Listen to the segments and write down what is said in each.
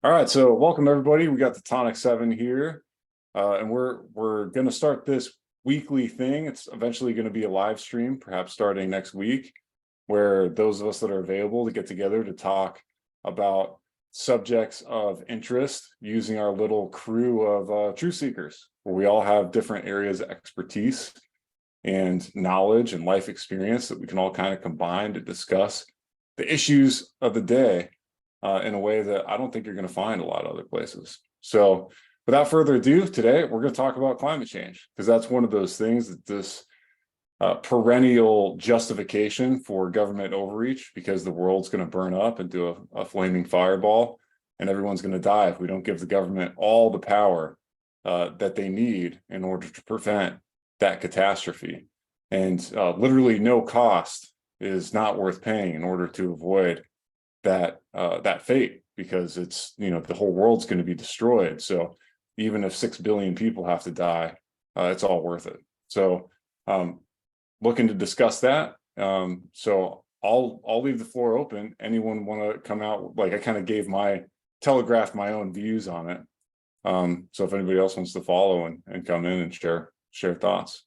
All right, so welcome everybody. We got the Tonic 7 here, and we're going to start this weekly thing. It's eventually going to be a live stream, perhaps starting next week, where those of us that are available to get together to talk about subjects of interest using our little crew of truth seekers, where we all have different areas of expertise and knowledge and life experience that we can all kind of combine to discuss the issues of the day in a way that I don't think you're going to find a lot of other places. So without further ado, today we're going to talk about climate change, because that's one of those things that this perennial justification for government overreach, because the world's going to burn up into a flaming fireball and everyone's going to die if we don't give the government all the power that they need in order to prevent that catastrophe. And literally no cost is not worth paying in order to avoid that fate, because it's, the whole world's going to be destroyed. So even if 6 billion people have to die, it's all worth it. So looking to discuss that. So I'll leave the floor open. Anyone want to come out? Like, I kind of telegraphed my own views on it. So if anybody else wants to follow and come in and share thoughts.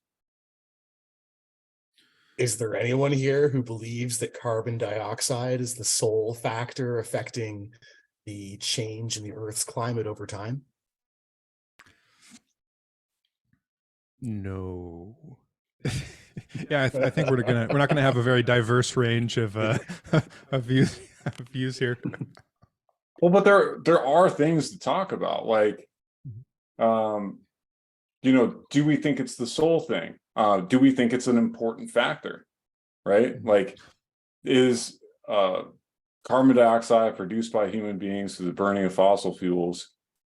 Is there anyone here who believes that carbon dioxide is the sole factor affecting the change in the Earth's climate over time? No. Yeah, I think we're not gonna have a very diverse range of of views here. Well, but there are things to talk about, like, do we think it's the sole thing? Do we think it's an important factor, right? Like, is carbon dioxide produced by human beings through the burning of fossil fuels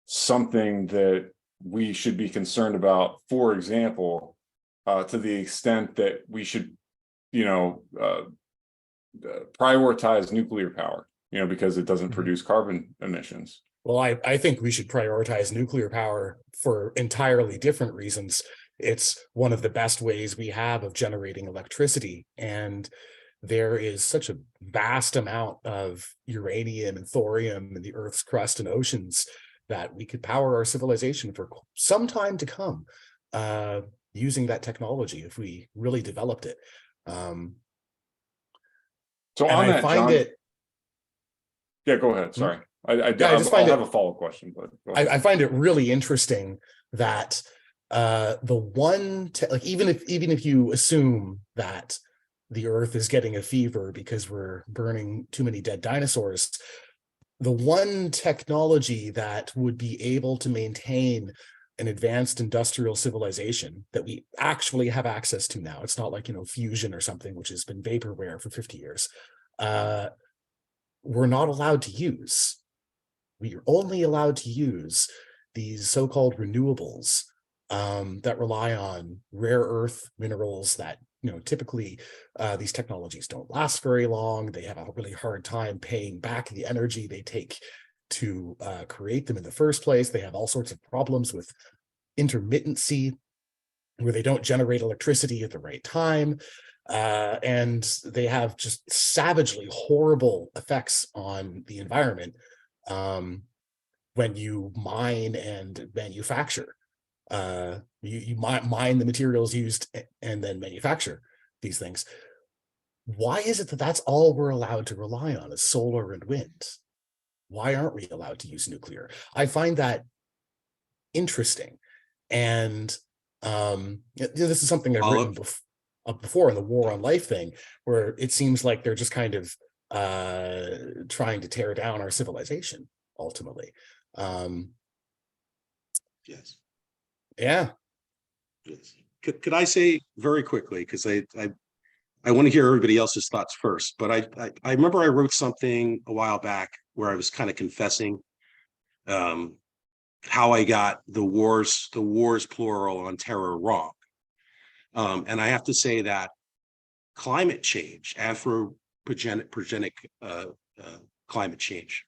something that we should be concerned about? For example, to the extent that we should, prioritize nuclear power, because it doesn't produce carbon emissions. Well, I think we should prioritize nuclear power for entirely different reasons. It's one of the best ways we have of generating electricity. And there is such a vast amount of uranium and thorium in the Earth's crust and oceans that we could power our civilization for some time to come using that technology if we really developed it. So on that, John, yeah, go ahead. Sorry. I just have a follow-up question, but I find it really interesting that even if you assume that the Earth is getting a fever because we're burning too many dead dinosaurs, the one technology that would be able to maintain an advanced industrial civilization that we actually have access to now, it's not like, fusion or something, which has been vaporware for 50 years, we're not allowed to use. We are only allowed to use these so-called renewables that rely on rare earth minerals that, typically these technologies don't last very long. They have a really hard time paying back the energy they take to create them in the first place. They have all sorts of problems with intermittency, where they don't generate electricity at the right time. And they have just savagely horrible effects on the environment when you mine and manufacture. You mine the materials used and then manufacture these things. Why is it that that's all we're allowed to rely on, is solar and wind? Why aren't we allowed to use nuclear? I find that interesting. And this is something I've written before in the War on Life thing, where it seems like they're just kind of trying to tear down our civilization ultimately. Yes. Yeah. Yes. Could I say very quickly, because I want to hear everybody else's thoughts first, but I remember I wrote something a while back where I was kind of confessing how I got the wars plural on terror wrong. And I have to say that climate change, anthropogenic climate change,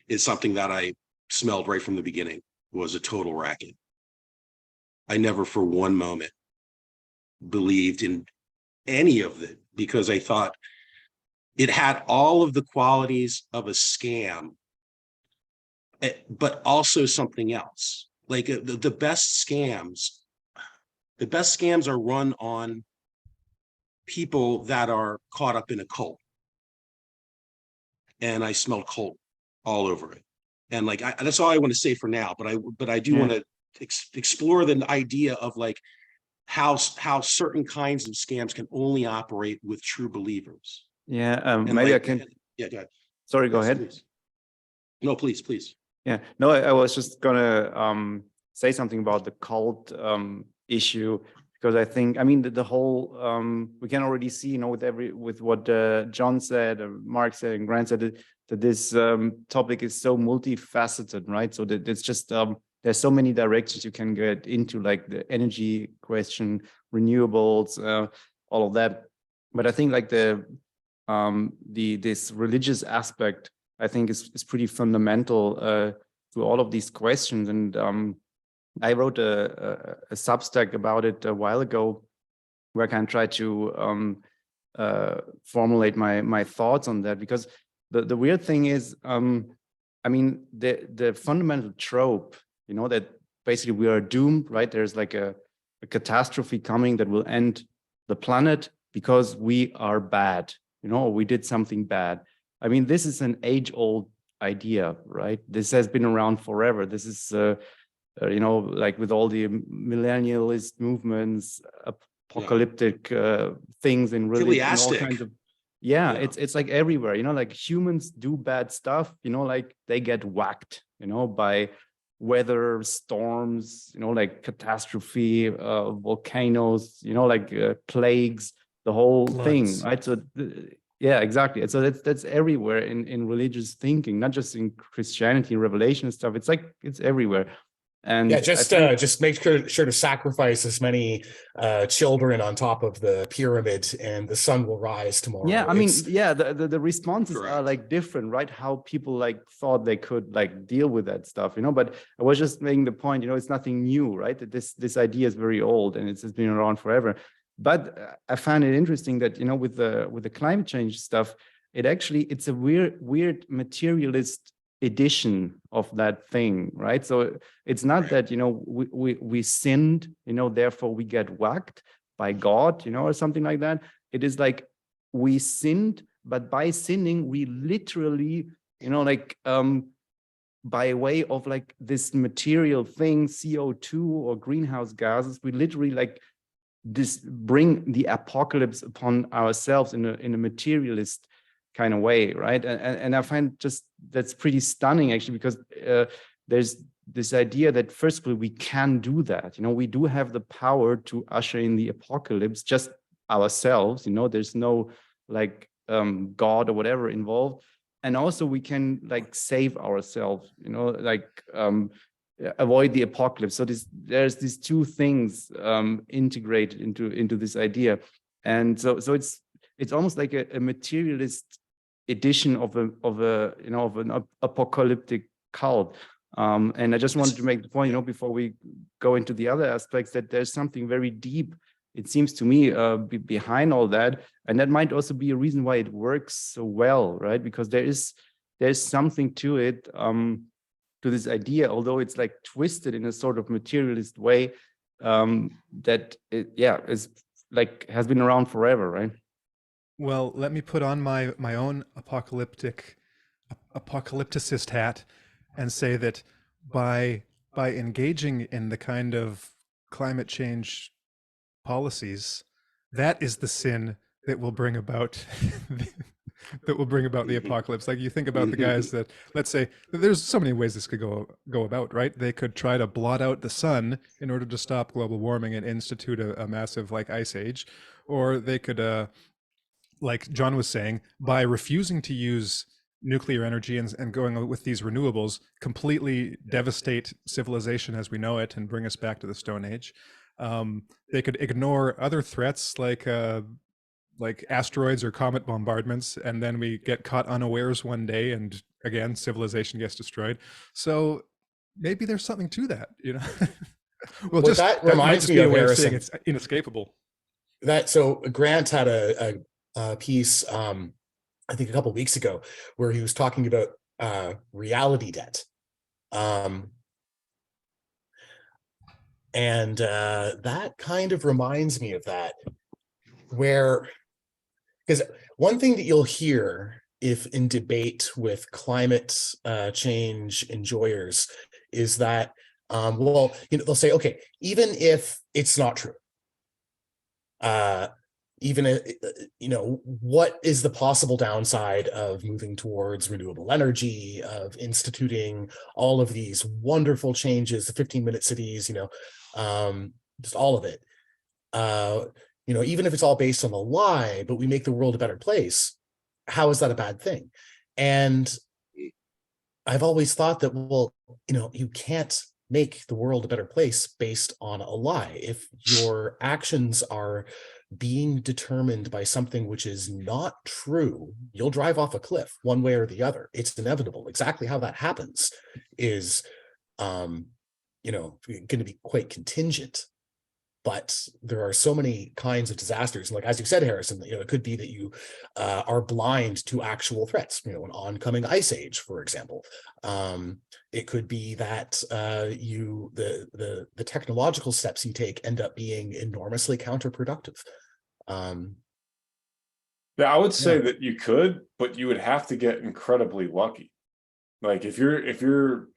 is something that I smelled right from the beginning was a total racket. I never for one moment believed in any of it, because I thought it had all of the qualities of a scam but also something else. Like the best scams are run on people that are caught up in a cult. And I smell cult all over it. And like, that's all I want to say for now, but I do want to explore the idea of like how certain kinds of scams can only operate with true believers. Yeah, And maybe like, I can. Yeah, go ahead. Sorry, go Yes, ahead. please. No, please. Yeah, no, I was just gonna say something about the cult issue, because I think, I mean, the whole we can already see, you know, with what John said, Mark said, and Grant said, that this topic is so multifaceted, right? So that it's just there's so many directions you can get into, like the energy question, renewables, all of that. But I think like this religious aspect, I think is pretty fundamental to all of these questions. And I wrote a Substack about it a while ago, where I can try to formulate my thoughts on that. Because the weird thing is, I mean, the fundamental trope, you know, that basically we are doomed, right? There's like a catastrophe coming that will end the planet because we are bad, you know, or we did something bad. I mean, this is an age-old idea, right? This has been around forever. This is, you know, like with all the millennialist movements, apocalyptic things in religion, all kinds of, it's like everywhere, you know, like humans do bad stuff, you know, like they get whacked, you know, by weather, storms, you know, like catastrophe, volcanoes, you know, like plagues, the whole thing, right? So yeah, exactly. And so that's everywhere in religious thinking, not just in Christianity, Revelation and stuff. It's like it's everywhere. And yeah, just make sure to sacrifice as many children on top of the pyramid, and the sun will rise tomorrow. Yeah, I mean, the responses are like different, right? How people like thought they could like deal with that stuff, you know. But I was just making the point, you know, it's nothing new, right? That this idea is very old and it's been around forever. But I found it interesting that, you know, with the climate change stuff, it's a weird materialist edition of that thing, right? So it's not that, you know, we sinned, you know, therefore we get whacked by God, you know, or something like that. It is like we sinned, but by sinning we literally, you know, like by way of like this material thing, CO2 or greenhouse gases, we literally like bring the apocalypse upon ourselves in a materialist kind of way, right? And I find just that's pretty stunning, actually, because there's this idea that first of all, we can do that. You know, we do have the power to usher in the apocalypse just ourselves. You know, there's no like God or whatever involved. And also we can like save ourselves, you know, like avoid the apocalypse. So there's these two things integrated into this idea. And so it's almost like a materialist edition of an apocalyptic cult. And I just wanted to make the point, you know, before we go into the other aspects, that there's something very deep, it seems to me, behind all that. And that might also be a reason why it works so well, right? Because there's something to it, to this idea, although it's like twisted in a sort of materialist way, that is like has been around forever, right? Well, let me put on my own apocalypticist hat and say that by engaging in the kind of climate change policies, that is the sin that will bring about the apocalypse. Like you think about the guys that, let's say, there's so many ways this could go about, right? They could try to blot out the sun in order to stop global warming and institute a massive like ice age, or they could like John was saying, by refusing to use nuclear energy and going with these renewables, completely devastate civilization as we know it and bring us back to the Stone Age. They could ignore other threats like asteroids or comet bombardments, and then we get caught unawares one day, and again, civilization gets destroyed. So maybe there's something to that, you know. Well, that reminds me of Harrison. It's inescapable. So Grant had a piece, I think a couple of weeks ago, where he was talking about reality debt, And that kind of reminds me of that, where, because one thing that you'll hear if in debate with climate change enjoyers is that, well, they'll say, okay, even if it's not true, even what is the possible downside of moving towards renewable energy, of instituting all of these wonderful changes, the 15-minute cities, just all of it. Even if it's all based on a lie, but we make the world a better place, how is that a bad thing? And I've always thought that, well, you can't make the world a better place based on a lie. If your actions are being determined by something which is not true, you'll drive off a cliff one way or the other. It's inevitable. Exactly how that happens is, going to be quite contingent. But there are so many kinds of disasters. And like, as you said, Harrison, it could be that you are blind to actual threats, an oncoming ice age, for example. It could be that the technological steps you take end up being enormously counterproductive. Yeah, I would say that you could, but you would have to get incredibly lucky. Like if you're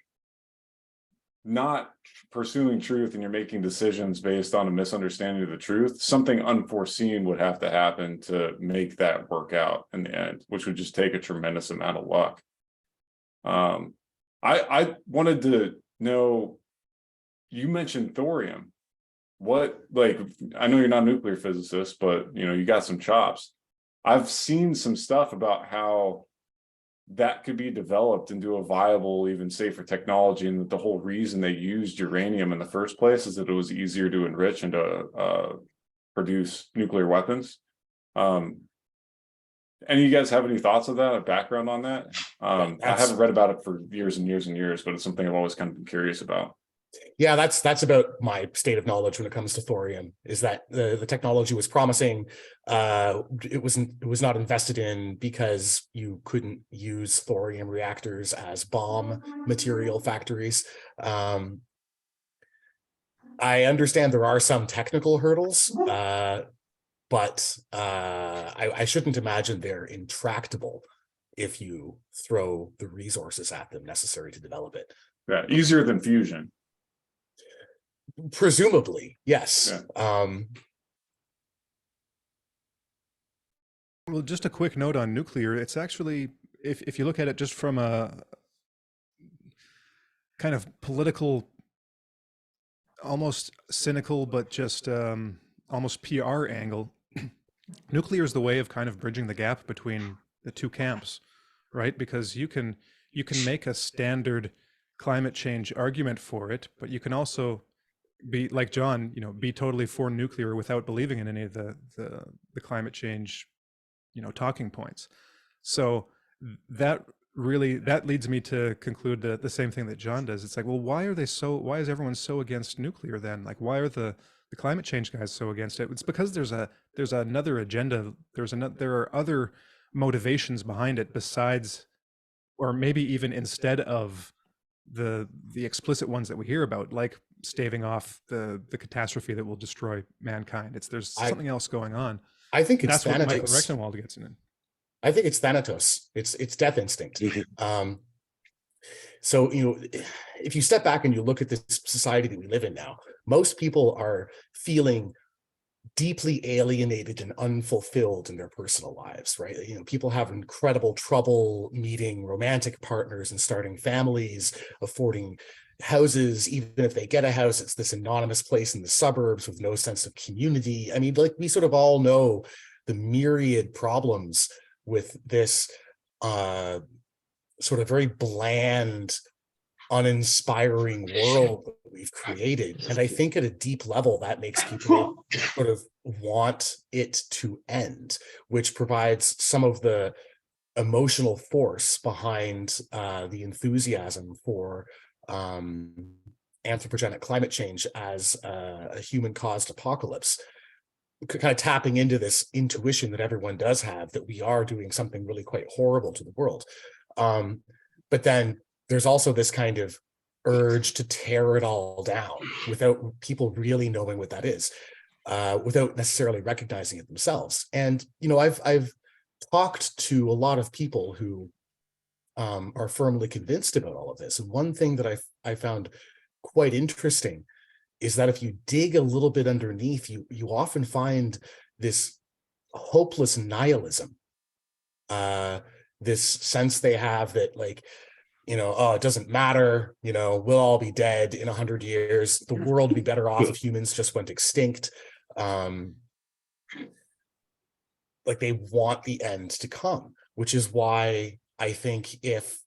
not pursuing truth and you're making decisions based on a misunderstanding of the truth, something unforeseen would have to happen to make that work out in the end, which would just take a tremendous amount of luck. I wanted to know, you mentioned thorium. I know you're not a nuclear physicist, but you got some chops. I've seen some stuff about how that could be developed into a viable, even safer technology, and that the whole reason they used uranium in the first place is that it was easier to enrich and to produce nuclear weapons. Any of you guys have any thoughts of that, a background on that? I haven't read about it for years and years and years, but it's something I've always kind of been curious about. Yeah, that's about my state of knowledge when it comes to thorium, is that the technology was promising. It was not invested in because you couldn't use thorium reactors as bomb material factories. I understand there are some technical hurdles, but I shouldn't imagine they're intractable if you throw the resources at them necessary to develop it. Yeah, easier than fusion. Presumably, yes. Yeah. Well, just a quick note on nuclear. It's actually, if you look at it just from a kind of political, almost cynical, but just almost PR angle, nuclear is the way of kind of bridging the gap between the two camps, right? Because you can make a standard climate change argument for it, but you can also be like John, be totally for nuclear without believing in any of the climate change, talking points. So that leads me to conclude the same thing that John does. It's like, well, why is everyone so against nuclear then? Like, why are the climate change guys so against it? It's because there's another agenda. There are other motivations behind it besides, or maybe even instead of the explicit ones that we hear about, like staving off the catastrophe that will destroy mankind. There's something else going on. I think it's that's Thanatos. what Michael Rectenwald gets in. I think it's Thanatos. It's death instinct. So if you step back and you look at this society that we live in now, most people are feeling deeply alienated and unfulfilled in their personal lives, right? People have incredible trouble meeting romantic partners and starting families, affording houses. Even if they get a house, it's this anonymous place in the suburbs with no sense of community. I mean, like, we sort of all know the myriad problems with this sort of very bland, uninspiring world that we've created. And I think at a deep level, that makes people sort of want it to end, which provides some of the emotional force behind the enthusiasm for anthropogenic climate change as a human-caused apocalypse, kind of tapping into this intuition that everyone does have, that we are doing something really quite horrible to the world. But then there's also this kind of urge to tear it all down without people really knowing what that is, without necessarily recognizing it themselves. And, you know, I've talked to a lot of people who are firmly convinced about all of this. And one thing that I found quite interesting is that if you dig a little bit underneath, you often find this hopeless nihilism, this sense they have that, like, you know, oh, it doesn't matter, you know, we'll all be dead in 100 years. The world would be better off if humans just went extinct. Like, they want the end to come, which is why I think if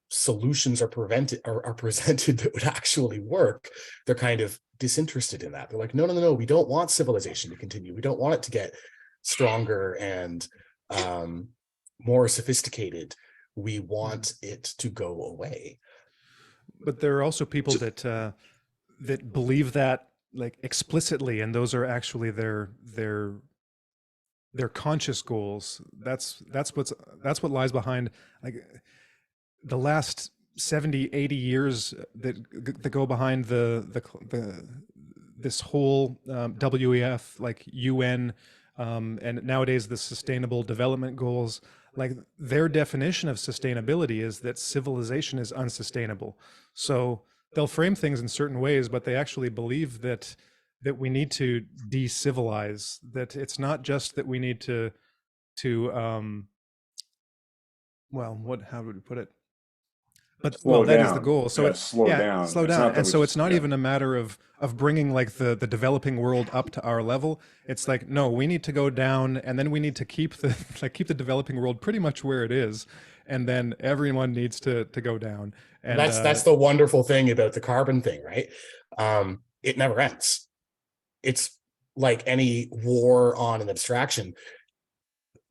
solutions are presented that would actually work, they're kind of disinterested in that. They're like, no, no, no, no, we don't want civilization to continue. We don't want it to get stronger and more sophisticated. We want it to go away. But there are also people that that believe that, like, explicitly, and those are actually their conscious goals. That's what lies behind, like, the last 70, 80 years that go behind this whole WEF, like UN, and nowadays the Sustainable Development Goals. Like, their definition of sustainability is that civilization is unsustainable. So they'll frame things in certain ways, but they actually believe that we need to de-civilize, that it's not just that we need to well, how would we put it? But that is the goal. So it's slow down. Slow down. And so it's not even a matter of bringing, like, the developing world up to our level. It's like, no, we need to go down, and then we need to keep the developing world pretty much where it is, and then everyone needs to go down. And that's the wonderful thing about the carbon thing, right? It never ends. It's like any war on an abstraction.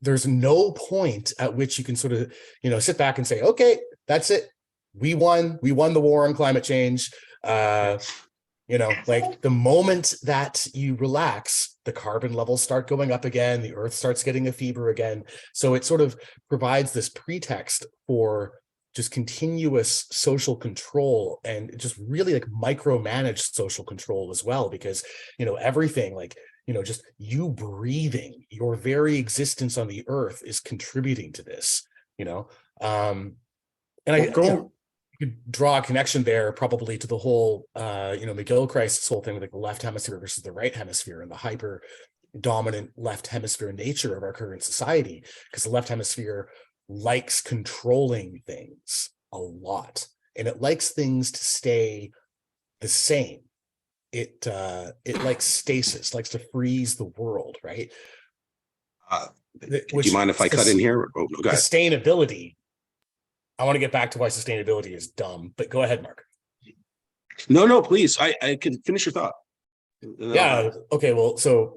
There's no point at which you can sort of, you know, sit back and say, okay, that's it. We won the war on climate change. You know, like, the moment that you relax, the carbon levels start going up again, the earth starts getting a fever again. So it sort of provides this pretext for just continuous social control, and just really, like, micromanaged social control as well, because, you know, everything, like, you know, just you breathing, your very existence on the earth is contributing to this, you know. And you could draw a connection there probably to the whole, you know, McGilchrist's whole thing with, like, the left hemisphere versus the right hemisphere, and the hyper dominant left hemisphere nature of our current society, because the left hemisphere likes controlling things a lot, and it likes things to stay the same. It likes stasis, likes to freeze the world, right? Do you mind if I cut in here? Oh, no, go ahead. Sustainability. I want to get back to why sustainability is dumb, but go ahead, Mark. No, please. I can finish your thought. Yeah. Okay. Well, so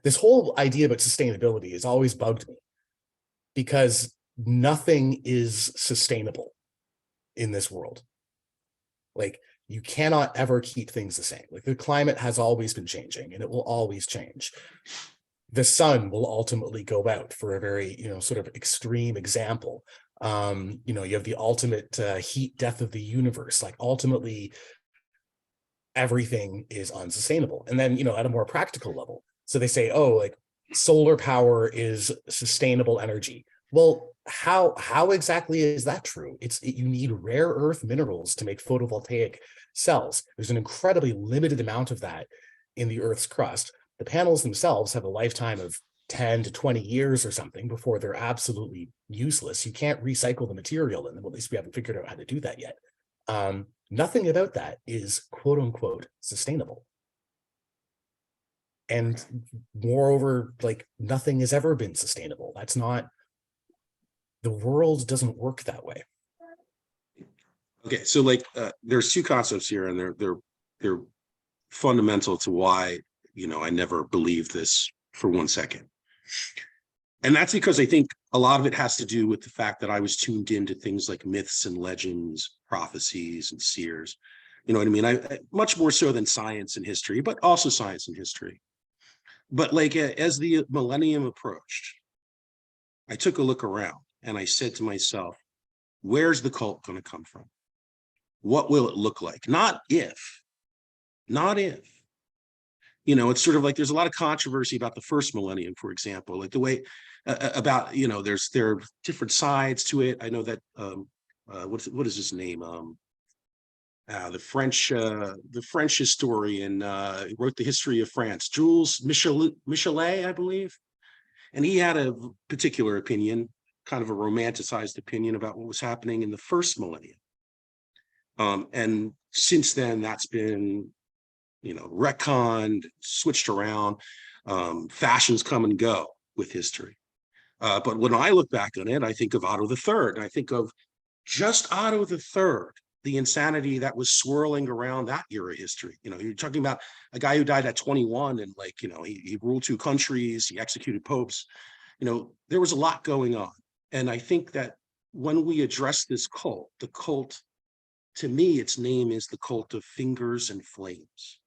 this whole idea about sustainability has always bugged me, because nothing is sustainable in this world. Like, you cannot ever keep things the same. Like, the climate has always been changing, and it will always change. The sun will ultimately go out, for a very, you know, sort of extreme example. You know, you have the ultimate heat death of the universe. Like, ultimately, everything is unsustainable. And then, you know, at a more practical level, so they say, oh, like, solar power is sustainable energy. Well, how exactly is that true? You need rare earth minerals to make photovoltaic cells. There's an incredibly limited amount of that in the Earth's crust. The panels themselves have a lifetime of 10 to 20 years or something before they're absolutely useless. You can't recycle the material in them. At least we haven't figured out how to do that yet. Nothing about that is quote unquote sustainable. And moreover, like, nothing has ever been sustainable. That's not, the world doesn't work that way. Okay, so, like, there's two concepts here, and they're fundamental to why, you know, I never believed this for 1 second. And that's because I think a lot of it has to do with the fact that I was tuned into things like myths and legends, prophecies and seers. You know what I mean? I much more so than science and history, but also science and history. But, like, as the millennium approached, I took a look around and I said to myself, where's the cult going to come from? What will it look like? Not if. It's sort of like there's a lot of controversy about the first millennium, for example, like the way about, there are different sides to it. I know that, what is his name? The French historian wrote the history of France, Jules Michelet, I believe. And he had a particular opinion, kind of a romanticized opinion about what was happening in the first millennium. And since then, that's been, retconned, switched around. Fashions come and go with history. But when I look back on it, I think of Otto III. I think of just Otto III, the insanity that was swirling around that era history. You're talking about a guy who died at 21 and he ruled 2 countries, he executed popes. There was a lot going on. And I think that when we address this cult, the cult, to me, its name is the cult of fingers and flames.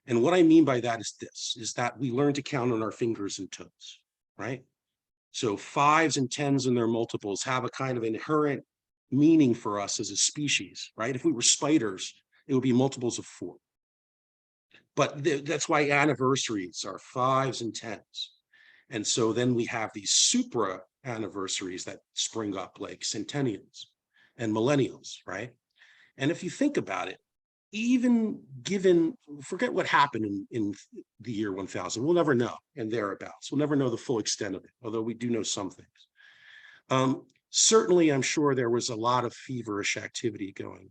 And what I mean by that is that we learn to count on our fingers and toes, right? So 5s and 10s and their multiples have a kind of inherent meaning for us as a species, right? If we were spiders, it would be multiples of 4. But that's why anniversaries are 5s and 10s. And so then we have these supra anniversaries that spring up, like centennials and millennials, right? And if you think about it, even given, forget what happened in the year 1000, we'll never know, and thereabouts. We'll never know the full extent of it, although we do know some things. Certainly, I'm sure there was a lot of feverish activity going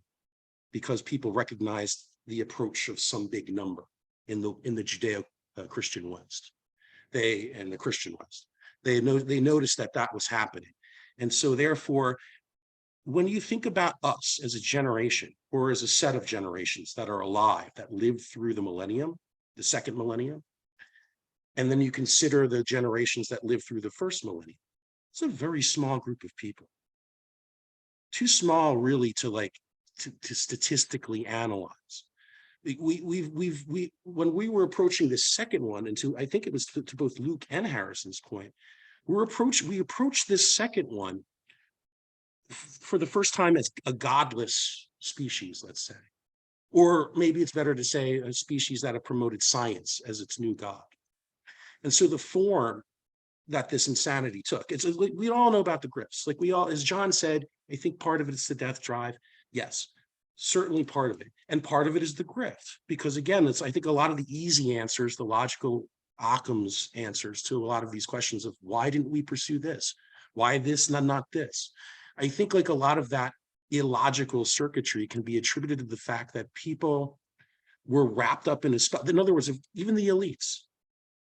because people recognized the approach of some big number in the Judeo-Christian West. And the Christian West. They noticed that was happening. And so therefore, when you think about us as a generation or as a set of generations that are alive, that lived through the millennium, the second millennium, and then you consider the generations that lived through the first millennium, it's a very small group of people. Too small really to statistically analyze. When we were approaching the second one, and I think it was to both Luke and Harrison's point, we approached this second one for the first time as a godless species, let's say. Or maybe it's better to say a species that have promoted science as its new god. And so the form that this insanity took, we all know about the grifts. Like as John said, I think part of it is the death drive. Yes, certainly part of it. And part of it is the grift. Because again, I think a lot of the easy answers, the logical Occam's answers to a lot of these questions of why didn't we pursue this? Why this, not this? I think like a lot of that illogical circuitry can be attributed to the fact that people were wrapped up in a spell. In other words, even the elites,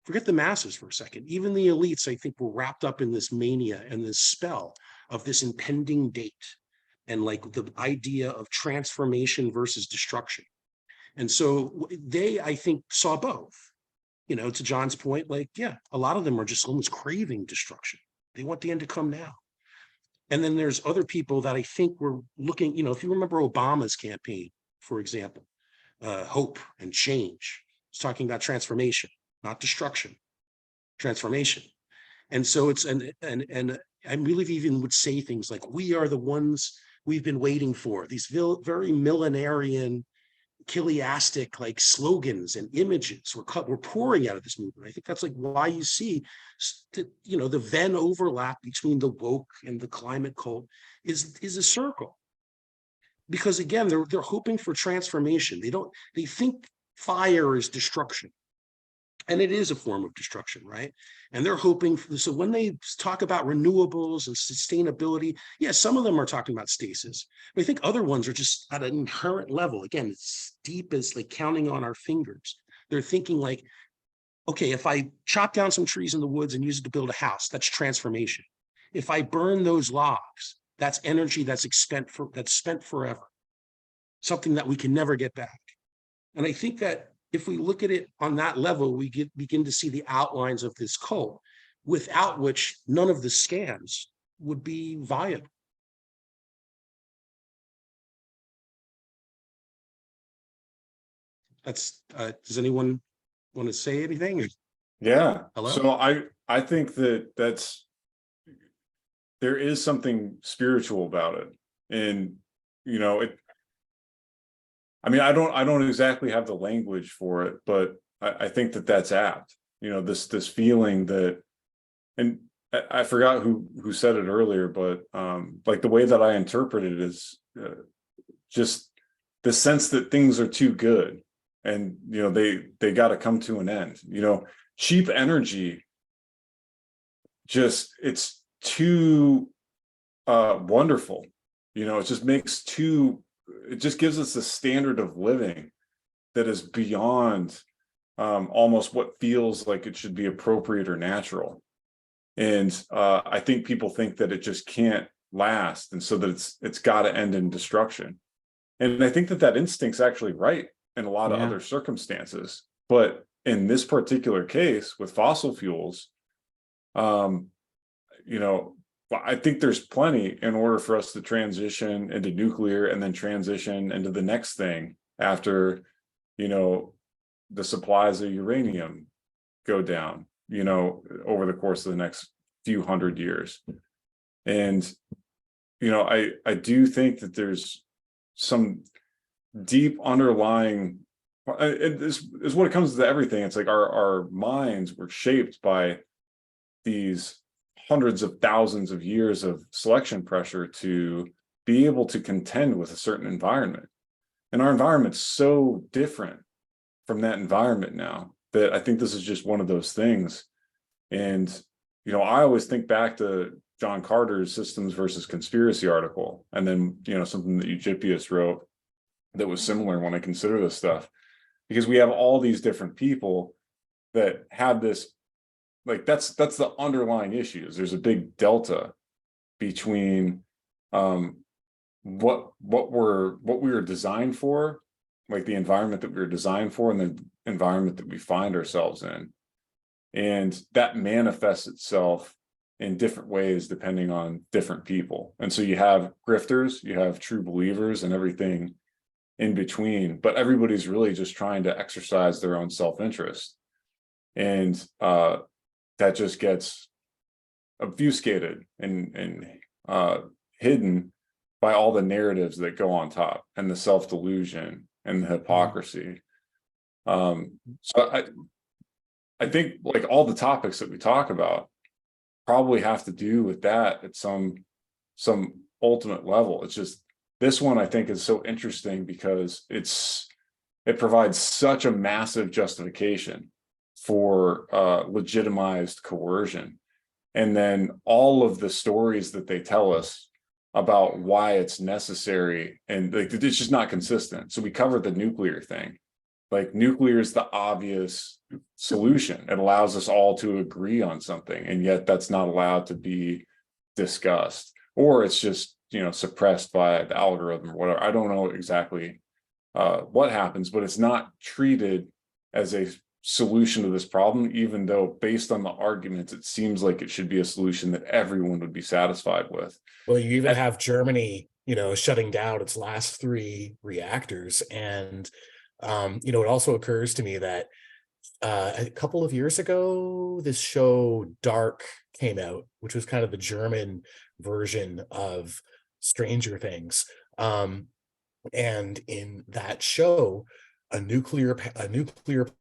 forget the masses for a second, even the elites, I think, were wrapped up in this mania and this spell of this impending date and like the idea of transformation versus destruction. And so they, I think, saw both. To John's point, a lot of them are just almost craving destruction. They want the end to come now. And then there's other people that I think were looking, if you remember Obama's campaign, for example, hope and change. It's talking about transformation, not destruction, transformation. And so and I really even would say things like, we are the ones we've been waiting for, these very millenarian, chiliastic like slogans and images were pouring out of this movement. I think that's like why you see the Venn overlap between the woke and the climate cult is a circle, because again they're hoping for transformation. They think fire is destruction, and it is a form of destruction, right? And they're hoping so when they talk about renewables and sustainability, some of them are talking about stasis, but I think other ones are just at an inherent level. Again, it's deep as like counting on our fingers. They're thinking like, okay, if I chop down some trees in the woods and use it to build a house, that's transformation. If I burn those logs, that's energy that's spent forever, something that we can never get back. And I think that if we look at it on that level, we begin to see the outlines of this cult, without which none of the scams would be viable. Does anyone want to say anything? Yeah. Hello? So I think there is something spiritual about it. And you know, I mean, I don't exactly have the language for it, but I think that that's apt. You know, this feeling that, and I forgot who said it earlier, but like the way that I interpret it is just the sense that things are too good, and you know they got to come to an end. You know, cheap energy, just it's too wonderful. You know, it just makes it just gives us a standard of living that is beyond almost what feels like it should be appropriate or natural. And I think people think that it just can't last, and so that it's got to end in destruction. And I think that instinct's actually right in a lot of other circumstances, but in this particular case with fossil fuels, you know, I think there's plenty in order for us to transition into nuclear and then transition into the next thing after, you know, the supplies of uranium go down, you know, over the course of the next few hundred years. And, you know, I do think that there's some deep underlying, it is what it comes to everything. It's like our minds were shaped by these hundreds of thousands of years of selection pressure to be able to contend with a certain environment. And our environment's so different from that environment now that I think this is just one of those things. And, you know, I always think back to John Carter's Systems versus Conspiracy article, and then, you know, something that Eugippius wrote that was similar when I consider this stuff, because we have all these different people that have this, like, that's the underlying issues. There's a big delta between what we were designed for, like the environment that we were designed for, and the environment that we find ourselves in. And that manifests itself in different ways depending on different people. And so you have grifters, you have true believers, and everything in between, but everybody's really just trying to exercise their own self-interest. And that just gets obfuscated and hidden by all the narratives that go on top, and the self-delusion and the hypocrisy. So I think, like, all the topics that we talk about probably have to do with that at some ultimate level. It's just this one I think is so interesting because it provides such a massive justification for legitimized coercion. And then all of the stories that they tell us about why it's necessary, and like, it's just not consistent. So we covered the nuclear thing. Like, nuclear is the obvious solution. It allows us all to agree on something, and yet that's not allowed to be discussed, or it's just, you know, suppressed by the algorithm or whatever. I don't know exactly what happens, but it's not treated as a solution to this problem, even though based on the arguments, it seems like it should be a solution that everyone would be satisfied with. Well, you even have Germany, you know, shutting down its last 3 reactors. And, you know, it also occurs to me that a couple of years ago, this show Dark came out, which was kind of the German version of Stranger Things. And in that show, a nuclear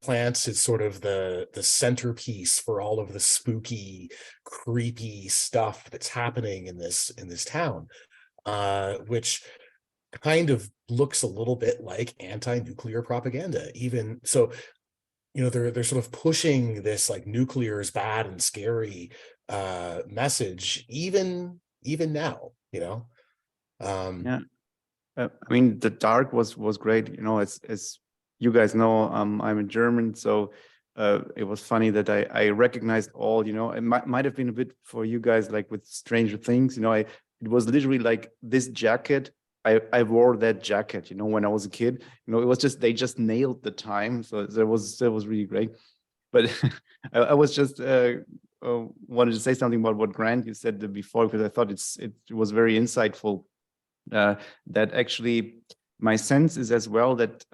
plant is sort of the centerpiece for all of the spooky, creepy stuff that's happening in this town, which kind of looks a little bit like anti-nuclear propaganda. Even so, you know, they're sort of pushing this, like, nuclear is bad and scary message even now, you know. Yeah, I mean, the Dark was great. You know, as you guys know, I'm a German, so it was funny that I recognized all. You know, it might have been a bit for you guys like with Stranger Things. You know, it was literally like this jacket. I wore that jacket, you know, when I was a kid. You know, it was just, they just nailed the time. So that was really great. But I was just wanted to say something about what Grant you said before, because I thought it was very insightful. That actually my sense is as well that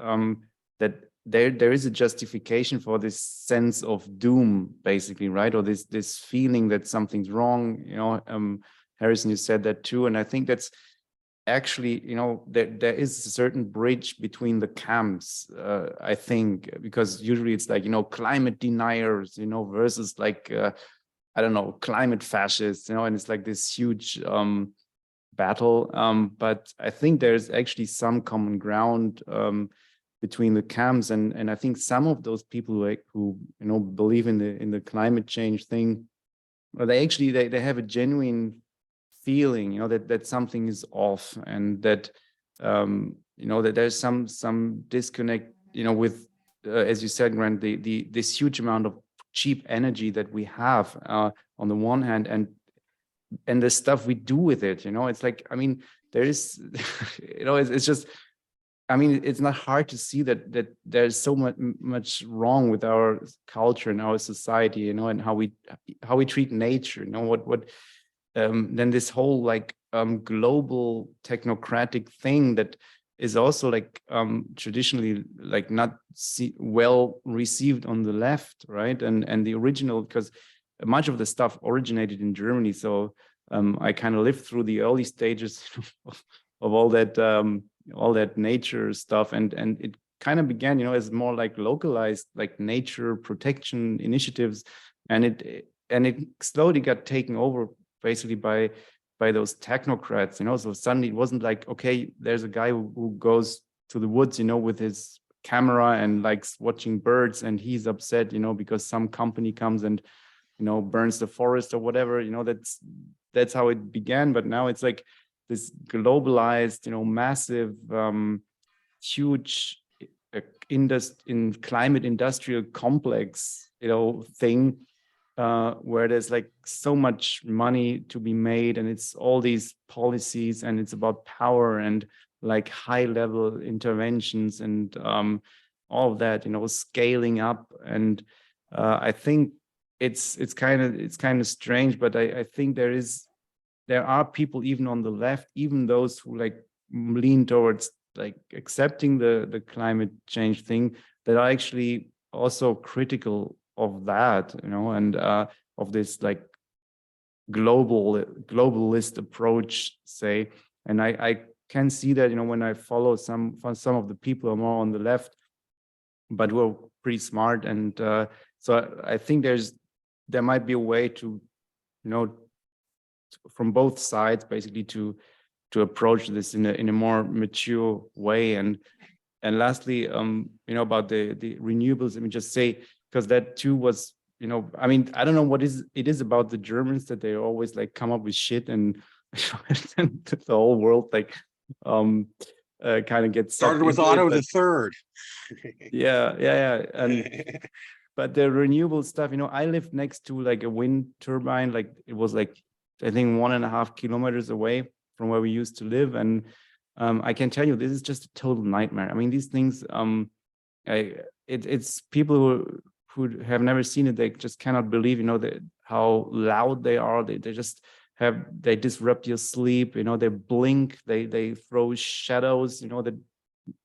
that there is a justification for this sense of doom, basically, right? Or this feeling that something's wrong. You know, Harrison, you said that too, and I think that's actually, there is a certain bridge between the camps, I think, because usually it's like, climate deniers, versus like, I don't know, climate fascists, and it's like this huge battle. But I think there's actually some common ground between the camps, and I think some of those people who believe in the climate change thing, they actually they have a genuine feeling, that something is off, and that that there's some disconnect, with as you said, Grant, this huge amount of cheap energy that we have on the one hand, and the stuff we do with it. It's like, I mean, there is it's just, I mean, it's not hard to see that there's so much wrong with our culture and our society, and how we treat nature. Then this whole like global technocratic thing that is also like traditionally like not well received on the left, right? And the original, because much of the stuff originated in Germany, so I kind of lived through the early stages of all that nature stuff, and it kind of began, as more like localized like nature protection initiatives, and it slowly got taken over basically by those technocrats, so suddenly it wasn't like, okay, there's a guy who goes to the woods, with his camera and likes watching birds, and he's upset, because some company comes and burns the forest or whatever. That's how it began. But now it's like this globalized, massive, huge in climate industrial complex, thing, where there's like so much money to be made, and it's all these policies, and it's about power and like high level interventions, and all of that, scaling up. And I think it's kind of strange, but I think there are people even on the left, even those who like lean towards like accepting the climate change thing, that are actually also critical of that, and of this like globalist approach, say. And I can see that, when I follow some of the people who are more on the left, but we're pretty smart, and so I think there might be a way to, from both sides, basically to approach this in a more mature way. And lastly, about the renewables, let me just say, because that too was, I mean, I don't know what it is about the Germans that they always like come up with shit, and the whole world like kind of gets Started with Otto the Third. Yeah. And but the renewable stuff, I lived next to like a wind turbine, like it was like, I think 1.5 kilometers away from where we used to live. And I can tell you, this is just a total nightmare. I mean, these things, it's people who have never seen it, they just cannot believe, how loud they are. They just they disrupt your sleep, they blink, they throw shadows, that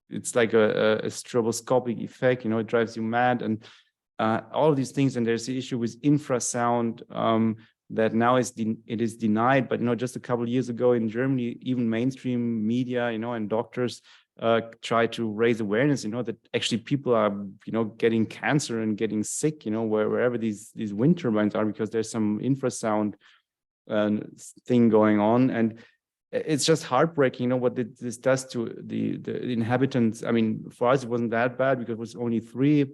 it's like a stroboscopic effect, it drives you mad, and all of these things. And there's the issue with infrasound, that now it is denied, but just a couple of years ago in Germany, even mainstream media, and doctors try to raise awareness, that actually people are, getting cancer and getting sick, wherever these wind turbines are, because there's some infrasound thing going on. And it's just heartbreaking, what this does to the inhabitants. I mean, for us, it wasn't that bad because it was only 3,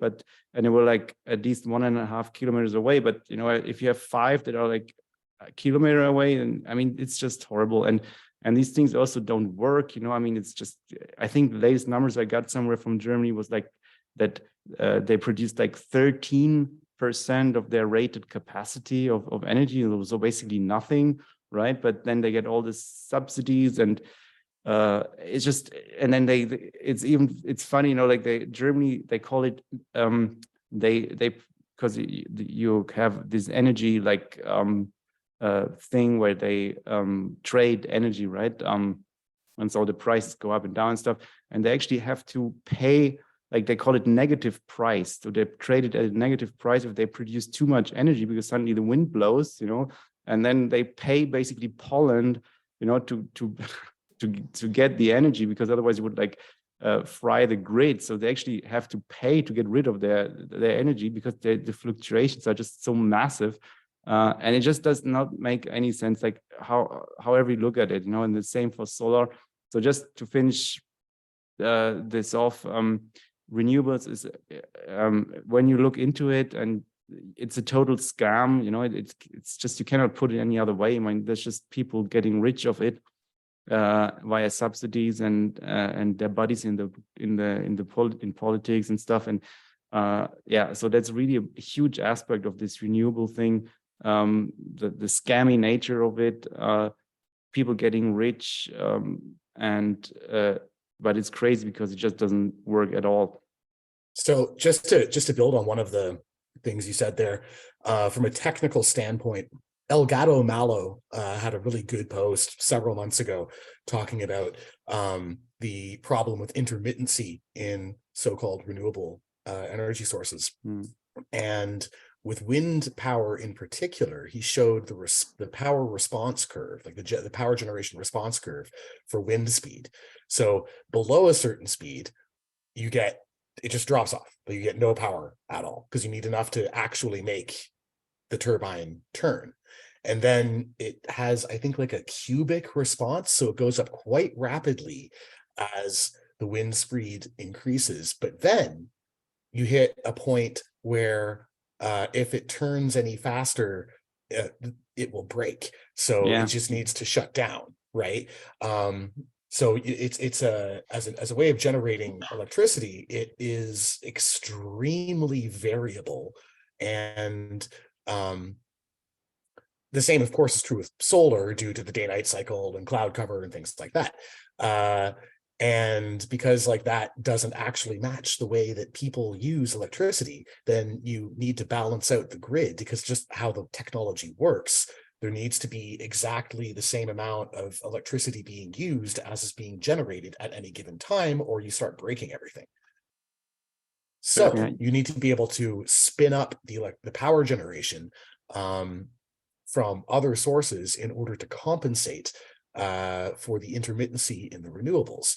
and they were like at least 1.5 kilometers away. But, if you have 5 that are like a kilometer away, and I mean, it's just horrible. And these things also don't work, I mean, it's just, I think the latest numbers I got somewhere from Germany was like that they produced like 13% of their rated capacity of energy, so basically nothing. Right, but then they get all the subsidies, and it's just, and then it's funny, like Germany, they call it they because you have this energy like thing where they trade energy, right? And so the prices go up and down and stuff, and they actually have to pay, like they call it negative price. So they trade it at a negative price if they produce too much energy, because suddenly the wind blows, and then they pay basically Poland, to to get the energy, because otherwise it would like fry the grid. So they actually have to pay to get rid of their energy, because the fluctuations are just so massive. And it just does not make any sense, like however you look at it, you know, and the same for solar. So just to finish this off, renewables is when you look into it, and it's a total scam, you know, it's just, you cannot put it any other way. I mean, there's just people getting rich of it via subsidies and their buddies in politics and stuff. And yeah, so that's really a huge aspect of this renewable thing, the scammy nature of it, people getting rich, but it's crazy because it just doesn't work at all. So just to build on one of the things you said there, from a technical standpoint, Elgato Malo had a really good post several months ago talking about the problem with intermittency in so-called renewable energy sources. And with wind power in particular, he showed the power response curve, like the power generation response curve for wind speed. So below a certain speed, it just drops off, but you get no power at all, because you need enough to actually make the turbine turn. And then it has, I think, like a cubic response. So it goes up quite rapidly as the wind speed increases. But then you hit a point where if it turns any faster, it will break. So it just needs to shut down, right? So it's as a way of generating electricity, it is extremely variable. And the same, of course, is true with solar due to the day-night cycle and cloud cover and things like that. And because like that doesn't actually match the way that people use electricity, then you need to balance out the grid, because just how the technology works, there needs to be exactly the same amount of electricity being used as is being generated at any given time, or you start breaking everything. So you need to be able to spin up the power generation from other sources in order to compensate for the intermittency in the renewables.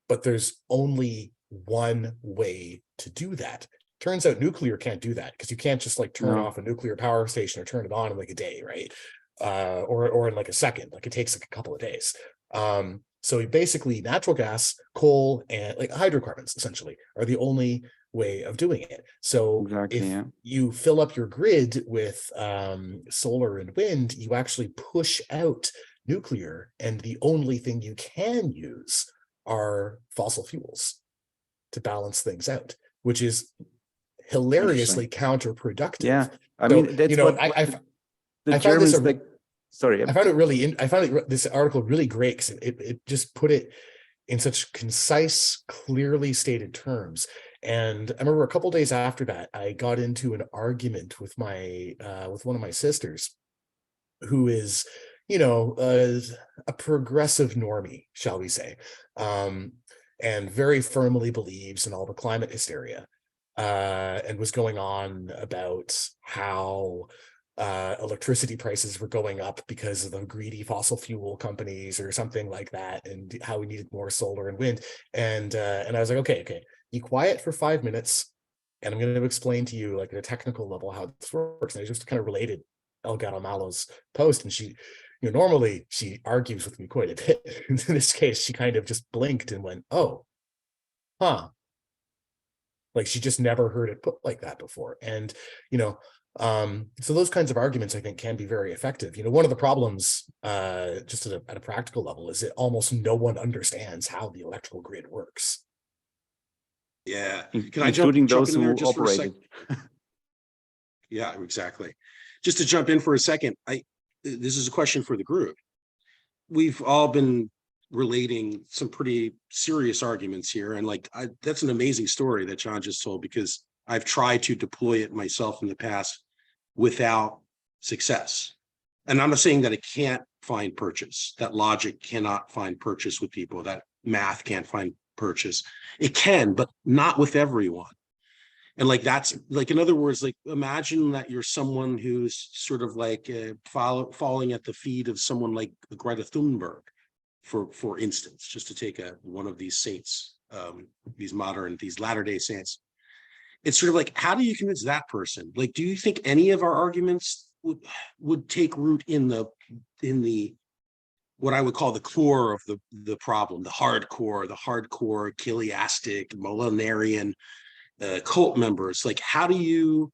But there's only one way to do that. Turns out nuclear can't do that, because you can't just like turn off a nuclear power station or turn it on in like a day, right? Or in like a second. Like it takes like a couple of days. So basically natural gas, coal, and like hydrocarbons essentially are the only way of doing it. So if you fill up your grid with solar and wind, you actually push out nuclear, and the only thing you can use are fossil fuels to balance things out, which is hilariously counterproductive. Yeah, I mean, that's, you know, the Germans like. Sorry, I found this article really great, because it just put it in such concise, clearly stated terms. And I remember a couple of days after that, I got into an argument with with one of my sisters, who is, you know, a progressive normie, shall we say, and very firmly believes in all the climate hysteria, and was going on about how electricity prices were going up because of the greedy fossil fuel companies or something like that, and how we needed more solar and wind. And I was like, okay, be quiet for 5 minutes, and I'm going to explain to you, like at a technical level, how this works. And I just kind of related Elgato Malo's post, and she, you know, normally she argues with me quite a bit. In this case, she kind of just blinked and went, "Oh, huh." Like she just never heard it put like that before. And, you know, so those kinds of arguments, I think, can be very effective. You know, one of the problems, just at a practical level, is that almost no one understands how the electrical grid works. Yeah, can I jump in there just for a second? Yeah, exactly. Just to jump in for a second, this is a question for the group. We've all been relating some pretty serious arguments here, and like that's an amazing story that John just told, because I've tried to deploy it myself in the past without success. And I'm not saying that it can't find purchase, that logic cannot find purchase with people, that math can't find purchase. It can, but not with everyone. And like, that's like, in other words, like, imagine that you're someone who's sort of like falling at the feet of someone like Greta Thunberg, for instance, just to take one of these saints, these Latter-day Saints, it's sort of like, how do you convince that person? Like, do you think any of our arguments would take root in the what I would call the core of the problem, the hardcore chiliastic, millenarian cult members? Like, how do you,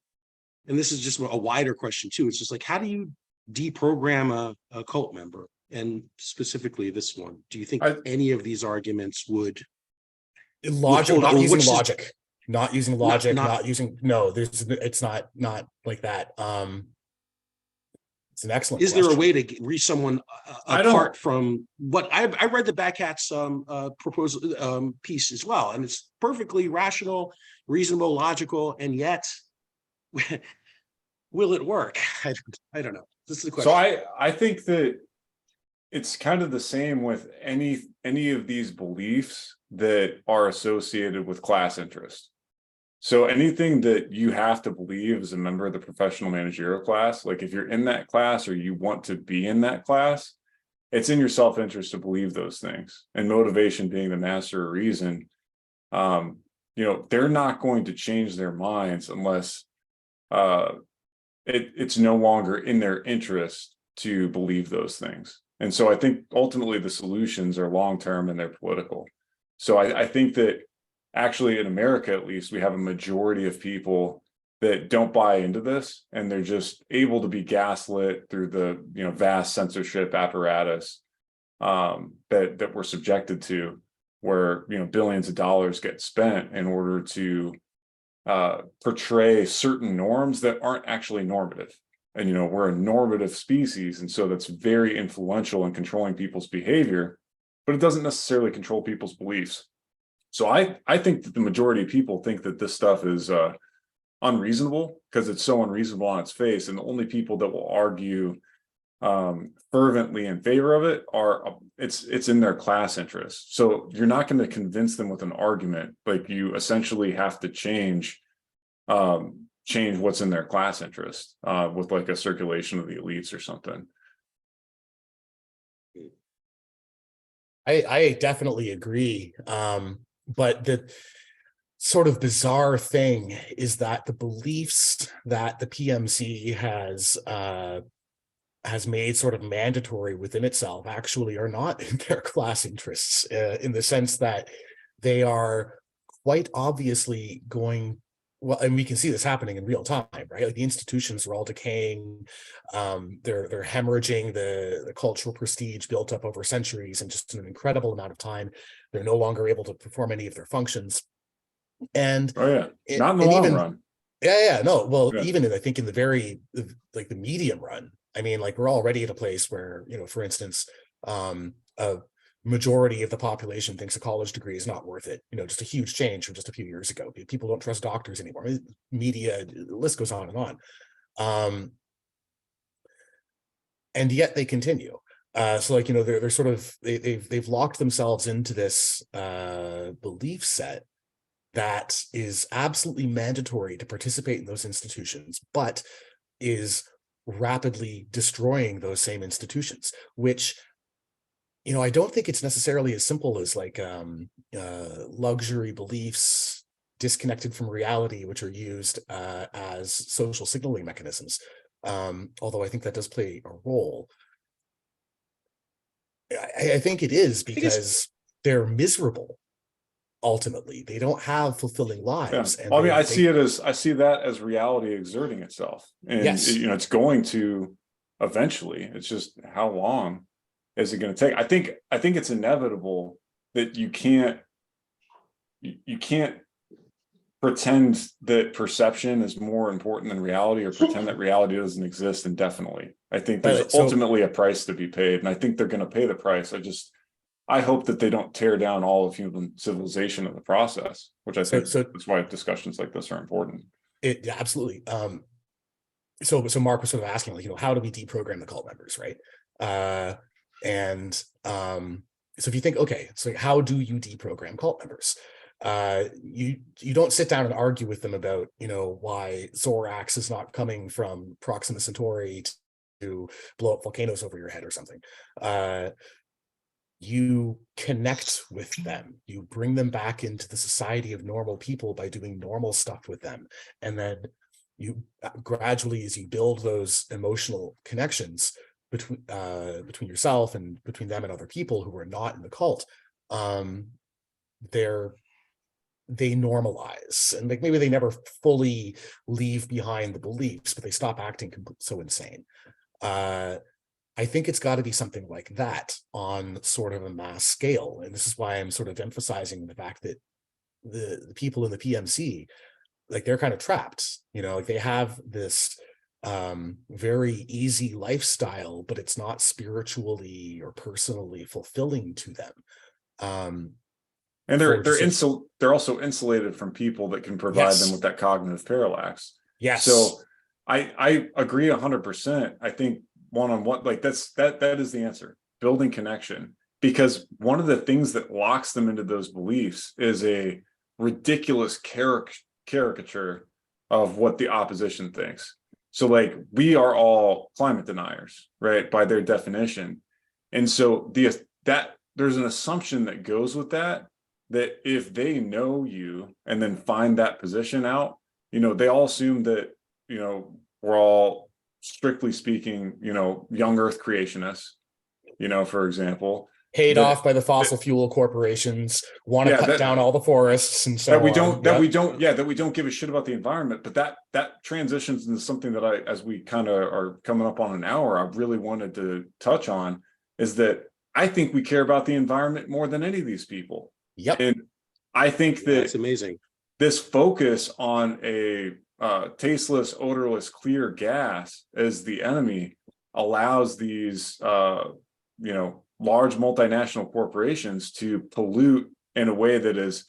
and this is just a wider question too, it's just like, how do you deprogram a cult member? And specifically this one, do you think any of these arguments would logic, hold, not or using which is- logic, not using logic, not- not using, no, it's not like that. It's an excellent Is there a question. way to reach someone apart from what I read the Backhat's proposal piece as well, and it's perfectly rational, reasonable, logical, and yet will it work? I don't know. This is the question. So I think that it's kind of the same with any of these beliefs that are associated with class interest. So anything that you have to believe as a member of the professional managerial class, like if you're in that class or you want to be in that class, it's in your self-interest to believe those things. And motivation being the master of reason, they're not going to change their minds unless it's no longer in their interest to believe those things. And so I think ultimately the solutions are long-term and they're political. So I think that actually in America, at least, we have a majority of people that don't buy into this, and they're just able to be gaslit through the vast censorship apparatus that we're subjected to, where billions of dollars get spent in order to portray certain norms that aren't actually normative. And we're a normative species, and so that's very influential in controlling people's behavior, but it doesn't necessarily control people's beliefs. So I think that the majority of people think that this stuff is unreasonable because it's so unreasonable on its face, and the only people that will argue fervently in favor of it are it's in their class interest. So you're not going to convince them with an argument. Like, you essentially have to change what's in their class interest with like a circulation of the elites or something. I definitely agree. But the sort of bizarre thing is that the beliefs that the PMC has made sort of mandatory within itself actually are not in their class interests, in the sense that they are quite obviously going, well, and we can see this happening in real time, right? Like, the institutions are all decaying, they're hemorrhaging the cultural prestige built up over centuries, and just an incredible amount of time, they're no longer able to perform any of their functions. And not in the long run. No, well, even I think in the the medium run, I mean, like, we're already at a place where, for instance, a majority of the population thinks a college degree is not worth it. Just a huge change from just a few years ago. People don't trust doctors anymore. Media, the list goes on and on. And yet they continue. So, like, they're sort of, they've locked themselves into this belief set that is absolutely mandatory to participate in those institutions, but is rapidly destroying those same institutions, which, I don't think it's necessarily as simple as like luxury beliefs disconnected from reality, which are used as social signaling mechanisms. Although I think that does play a role. I think it is because they're miserable. Ultimately, they don't have fulfilling lives. Yeah. And well, I see that as reality exerting itself, and yes, it's going to eventually. It's just how long is it going to take? I think it's inevitable that you can't pretend that perception is more important than reality, or pretend that reality doesn't exist indefinitely. I think there's ultimately a price to be paid, and I think they're going to pay the price. I hope that they don't tear down all of human civilization in the process, which I think that's why discussions like this are important. Absolutely. So Mark was sort of asking, like, how do we deprogram the cult members, right? So if you think, okay, so how do you deprogram cult members? You don't sit down and argue with them about, why Zorax is not coming from Proxima Centauri to blow up volcanoes over your head or something. you connect with them, you bring them back into the society of normal people by doing normal stuff with them. And then you gradually, as you build those emotional connections between yourself and between them and other people who are not in the cult, they normalize, and like maybe they never fully leave behind the beliefs, but they stop acting so insane. I think it's got to be something like that on sort of a mass scale. And this is why I'm sort of emphasizing the fact that the people in the PMC, like they're kind of trapped, like they have this very easy lifestyle, but it's not spiritually or personally fulfilling to them. And they're also insulated from people that can provide them with that cognitive parallax. Yes. So I agree 100%. I think one-on-one, like that is the answer. Building connection, because one of the things that locks them into those beliefs is a ridiculous caricature of what the opposition thinks. So like we are all climate deniers, right? By their definition. And so there's an assumption that goes with that if they know you and then find that position out, they all assume that, we're all, strictly speaking, young earth creationists, for example. Paid off by the fossil fuel corporations, want to cut down all the forests and so on. That we don't give a shit about the environment. But that transitions into something that as we kind of are coming up on an hour, I really wanted to touch on, is that I think we care about the environment more than any of these people. Yep. And I think that's amazing. This focus on a tasteless, odorless, clear gas as the enemy allows these, large multinational corporations to pollute in a way that is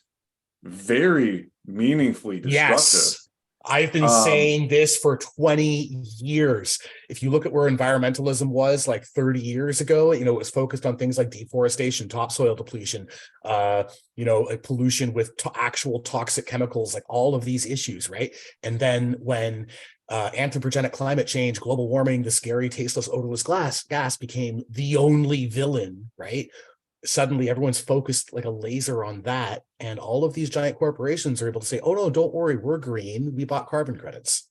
very meaningfully destructive. Yes. I've been saying this for 20 years. If you look at where environmentalism was like 30 years ago, it was focused on things like deforestation, topsoil depletion, pollution with actual toxic chemicals, like all of these issues, right? And then when anthropogenic climate change, global warming, the scary, tasteless, odorless gas became the only villain, right? Suddenly everyone's focused like a laser on that, and all of these giant corporations are able to say, oh no, don't worry, we're green, we bought carbon credits.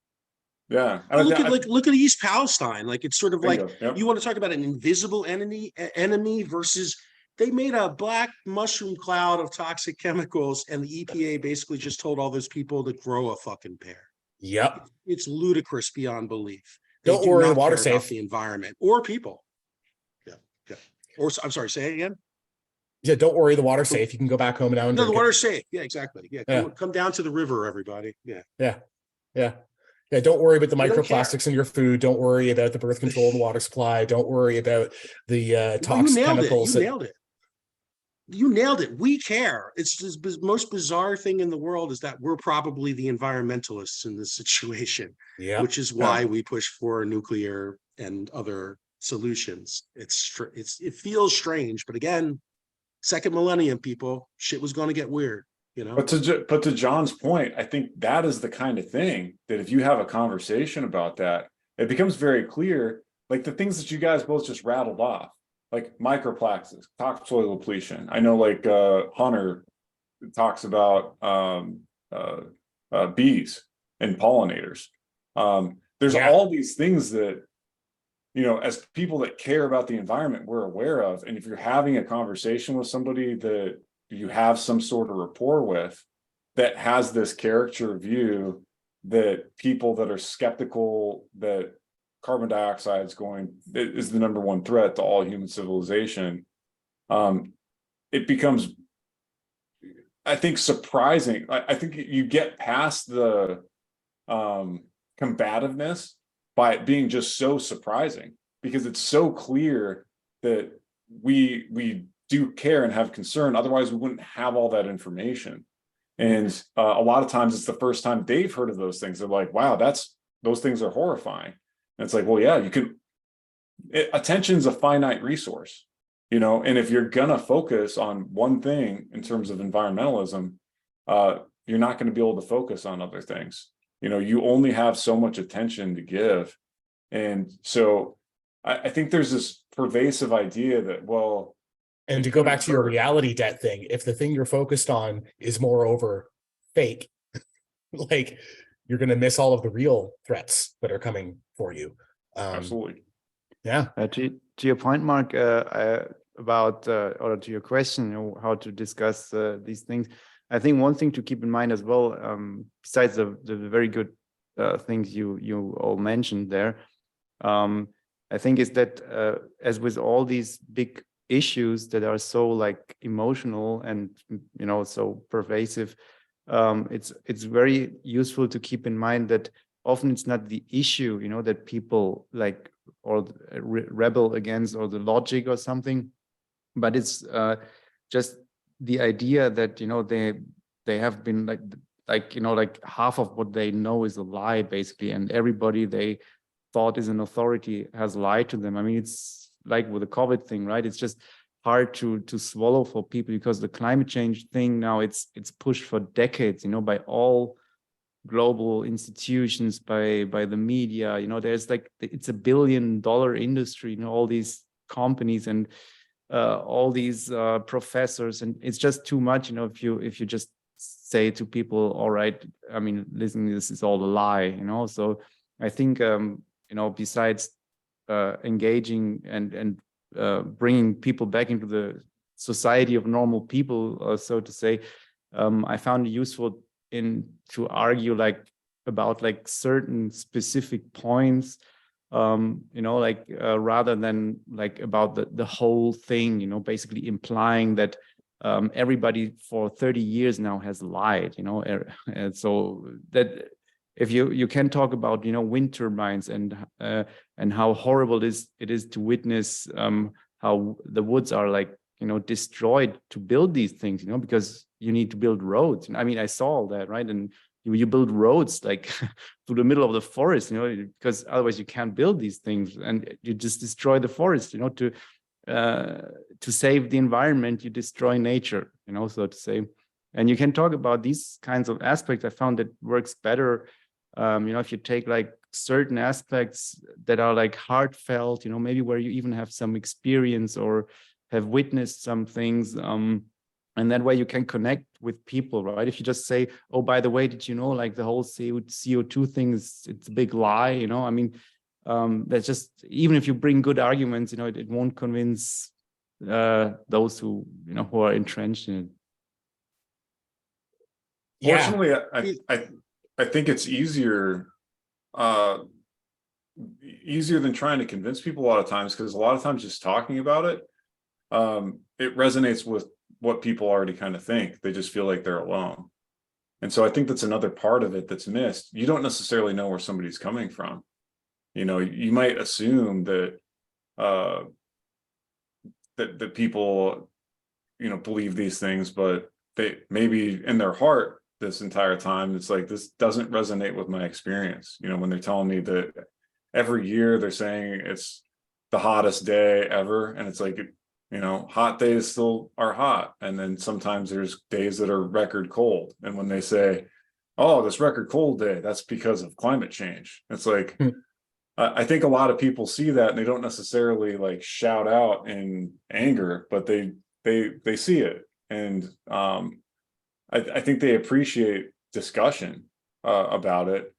Yeah. Look at East Palestine. Like, it's sort of like, yep. You want to talk about an invisible enemy versus they made a black mushroom cloud of toxic chemicals, and the EPA basically just told all those people to grow a fucking pear. Yep. It's ludicrous beyond belief. Don't worry, the water's safe. The environment or people. Yeah. Or I'm sorry, say it again. Yeah, don't worry, the water's safe. You can go back home now and no, the water's safe. Yeah, exactly. Yeah, come down to the river, everybody. Yeah. Don't worry about the microplastics in your food. Don't worry about the birth control and the water supply. Don't worry about the toxic chemicals. You nailed it. We care. It's the most bizarre thing in the world is that we're probably the environmentalists in this situation. Yeah, which is why we push for nuclear and other solutions. It feels strange, but again, second millennium, people, shit was going to get weird, But to John's point, I think that is the kind of thing that if you have a conversation about that, it becomes very clear, like the things that you guys both just rattled off, like microplastics, topsoil depletion. I know, like Hunter talks about bees and pollinators. There's all these things that, as people that care about the environment, we're aware of. And if you're having a conversation with somebody that you have some sort of rapport with that has this caricature view that people that are skeptical that carbon dioxide is the number one threat to all human civilization, it becomes, I think, surprising. I think you get past the combativeness by it being just so surprising, because it's so clear that we do care and have concern. Otherwise, we wouldn't have all that information. And a lot of times it's the first time they've heard of those things. They're like, wow, those things are horrifying. And it's like, well, yeah, attention's a finite resource, and if you're gonna focus on one thing in terms of environmentalism, you're not going to be able to focus on other things. You only have so much attention to give. And so I think there's this pervasive idea that, well, And to go back to your reality debt thing, if the thing you're focused on is moreover fake, like you're going to miss all of the real threats that are coming for you. Absolutely. Yeah. To your point, Mark, about or to your question, you know, how to discuss these things. I think one thing to keep in mind as well, besides the very good things you all mentioned there, I think is that as with all these big issues that are so like emotional and, you know, so pervasive, it's very useful to keep in mind that often it's not the issue, you know, that people like or rebel against, or the logic or something, but it's just the idea that, you know, they have been like you know, like half of what they know is a lie basically, and everybody they thought is an authority has lied to them. I mean, it's like with the COVID thing, right? It's just hard to swallow for people, because the climate change thing now it's pushed for decades, you know, by all global institutions, by the media. You know, there's like, it's $1 billion industry, you know, all these companies and all these professors, and it's just too much, you know, if you just say to people, all right, I mean, listen, this is all a lie, you know. So I think you know, besides engaging and bringing people back into the society of normal people, so to say, I found it useful to argue like about like certain specific points, you know, like rather than like about the whole thing, you know, basically implying that everybody for 30 years now has lied, you know, and so that if you can talk about, you know, wind turbines and how horrible it is to witness how the woods are like, you know, destroyed to build these things, you know, because you need to build roads. I mean, I saw all that, right? And you build roads like through the middle of the forest, you know, because otherwise you can't build these things, and you just destroy the forest, you know, to save the environment, you destroy nature, you know, so to say. And you can talk about these kinds of aspects. I found that works better, you know, if you take like certain aspects that are like heartfelt, you know, maybe where you even have some experience or have witnessed some things, and that way you can connect with people, right? If you just say, oh, by the way, did you know, like the whole CO2 thing it's a big lie, you know? I mean, that's just, even if you bring good arguments, you know, it won't convince those who, you know, who are entrenched in it. Yeah. Fortunately, I think it's easier than trying to convince people a lot of times, because a lot of times just talking about it, it resonates with what people already kind of think. They just feel like they're alone. And so I think that's another part of it that's missed. You don't necessarily know where somebody's coming from. You know, you might assume that that people, you know, believe these things, but they maybe in their heart this entire time, it's like, this doesn't resonate with my experience. You know, when they're telling me that every year they're saying it's the hottest day ever, and it's like, you know, hot days still are hot, and then sometimes there's days that are record cold, and when they say, oh, this record cold day, that's because of climate change, it's like, I think a lot of people see that and they don't necessarily like shout out in anger, but they see it, and I think they appreciate discussion about it.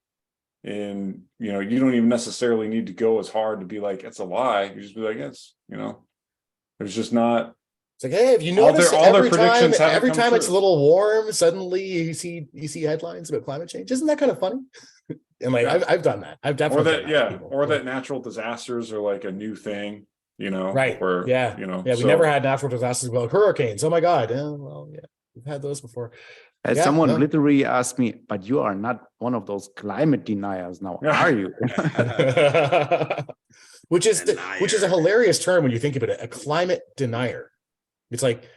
And, you know, you don't even necessarily need to go as hard to be like, it's a lie. You just be like, it's, you know, there's just not. It's like, hey, have you noticed all their every predictions time it's a little warm, suddenly you see headlines about climate change? Isn't that kind of funny? And like, Yeah. I've done that. I've definitely done that. Or that natural disasters are like a new thing, you know, right? where, yeah, you know, yeah. We never had natural disasters, well, like hurricanes. Oh my God. Yeah, well, yeah, we've had those before. Yeah, Someone no. literally asked me, but you are not one of those climate deniers now, are you? which is a hilarious term when you think about it, a climate denier. It's like,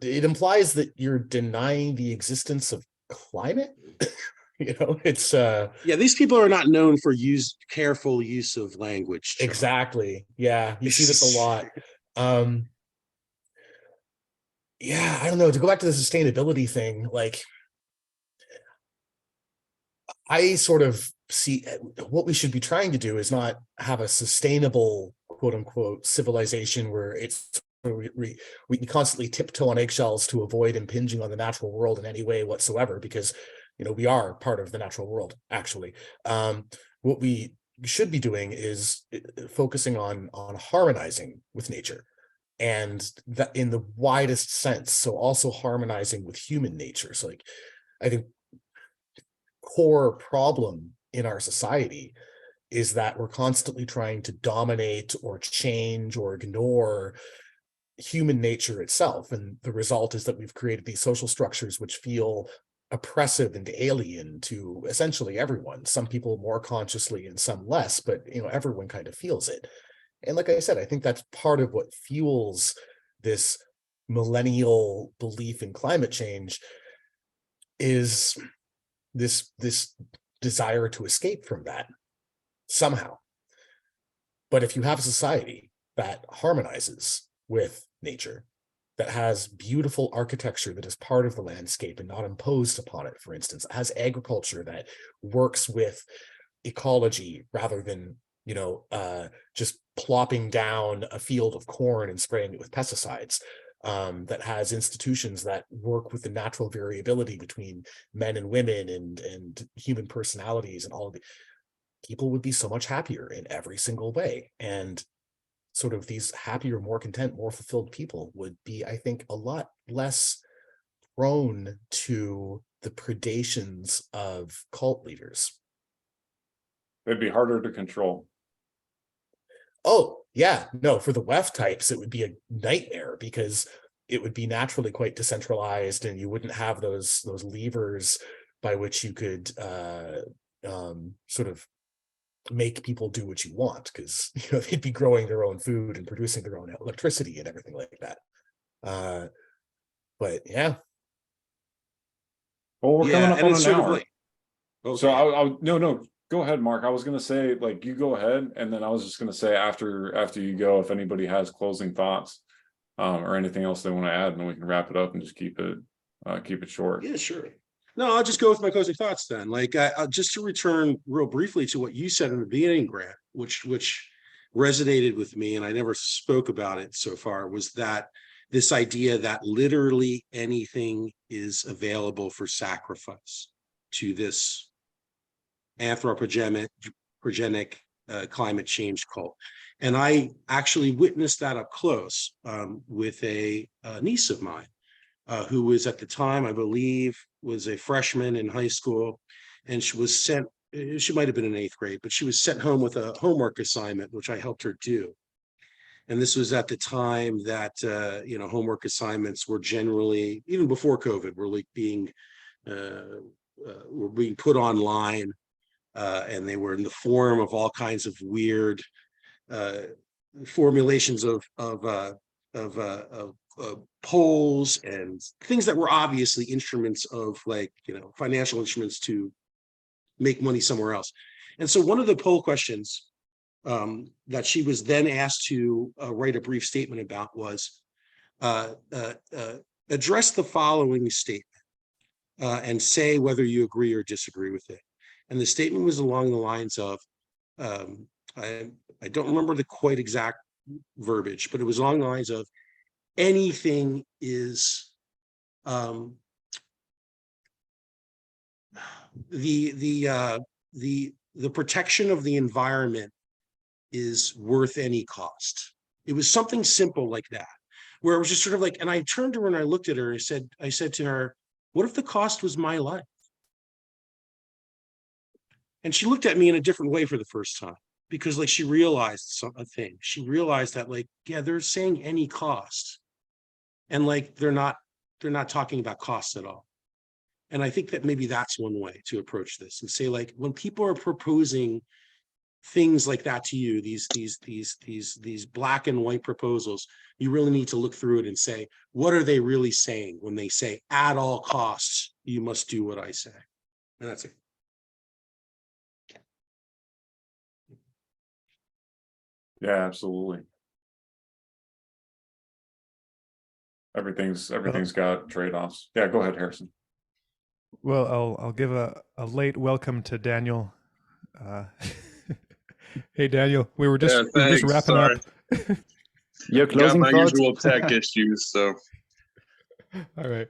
it implies that you're denying the existence of climate. You know, it's yeah, these people are not known for careful use of language, John. Exactly. Yeah, you see this a lot. Yeah, I don't know, to go back to the sustainability thing, like, I sort of see what we should be trying to do is not have a sustainable, quote unquote, civilization where it's we constantly tiptoe on eggshells to avoid impinging on the natural world in any way whatsoever, because we are part of the natural world, actually. What we should be doing is focusing on harmonizing with nature, and that in the widest sense. So also harmonizing with human nature. So like, I think core problem in our society is that we're constantly trying to dominate or change or ignore human nature itself. And the result is that we've created these social structures which feel oppressive and alien to essentially everyone, some people more consciously and some less, but everyone kind of feels it. And like I said, I think that's part of what fuels this millennial belief in climate change, is this desire to escape from that somehow. But if you have a society that harmonizes with nature, that has beautiful architecture that is part of the landscape and not imposed upon it, for instance, has agriculture that works with ecology rather than just plopping down a field of corn and spraying it with pesticides, that has institutions that work with the natural variability between men and women and human personalities and all of the people would be so much happier in every single way. And sort of these happier, more content, more fulfilled people would be, I think, a lot less prone to the predations of cult leaders. They'd be harder to control. Oh, yeah. No, for the WEF types, it would be a nightmare because it would be naturally quite decentralized, and you wouldn't have those levers by which you could sort of make people do what you want, because they'd be growing their own food and producing their own electricity and everything like that. But yeah. Well, we're coming up on an hour. Like, okay. So no, go ahead, Mark. I was gonna say, like, you go ahead, and then I was just gonna say after you go, if anybody has closing thoughts or anything else they want to add, and then we can wrap it up and just keep it short. Yeah, sure. No, I'll just go with my closing thoughts then. Like, just to return real briefly to what you said in the beginning, Grant, which resonated with me, and I never spoke about it so far, was that this idea that literally anything is available for sacrifice to this anthropogenic climate change cult. And I actually witnessed that up close with a niece of mine, who was at the time, I believe, was a freshman in high school, and she was sent, she might have been in 8th grade, but she was sent home with a homework assignment, which I helped her do. And this was at the time that, homework assignments were generally, even before COVID, were like being put online, and they were in the form of all kinds of weird formulations of polls and things that were obviously instruments of, like, financial instruments to make money somewhere else. And so one of the poll questions that she was then asked to write a brief statement about was address the following statement and say whether you agree or disagree with it. And the statement was along the lines of, I don't remember the quite exact verbiage, but it was along the lines of, anything is the protection of the environment is worth any cost. It was something simple like that, where it was just sort of like, and I turned to her and I looked at her and I said to her, what if the cost was my life? And she looked at me in a different way for the first time, because like she realized a thing. She realized that, like, yeah, they're saying any cost. And like, they're not talking about costs at all. And I think that maybe that's one way to approach this, and say, like, when people are proposing things like that to you, these black and white proposals, you really need to look through it and say, what are they really saying when they say, at all costs, you must do what I say? And that's it. Yeah, absolutely. Everything's got trade-offs. Yeah, go ahead, Harrison. Well, I'll give a late welcome to Daniel. Hey, Daniel, we were just wrapping up. Your Got closing my thoughts? usual tech issues, so All right.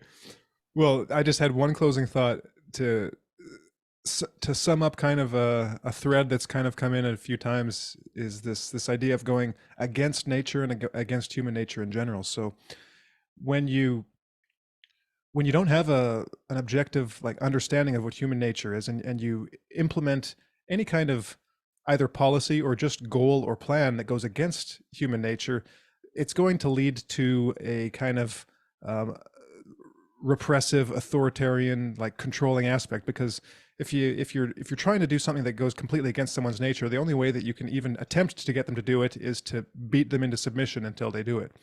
Well, I just had one closing thought to sum up kind of a thread that's kind of come in a few times, is this idea of going against nature and against human nature in general. So when you don't have an objective like understanding of what human nature is, and you implement any kind of either policy or just goal or plan that goes against human nature, it's going to lead to a kind of repressive, authoritarian, like controlling aspect. Because if you're trying to do something that goes completely against someone's nature, the only way that you can even attempt to get them to do it is to beat them into submission until they do it.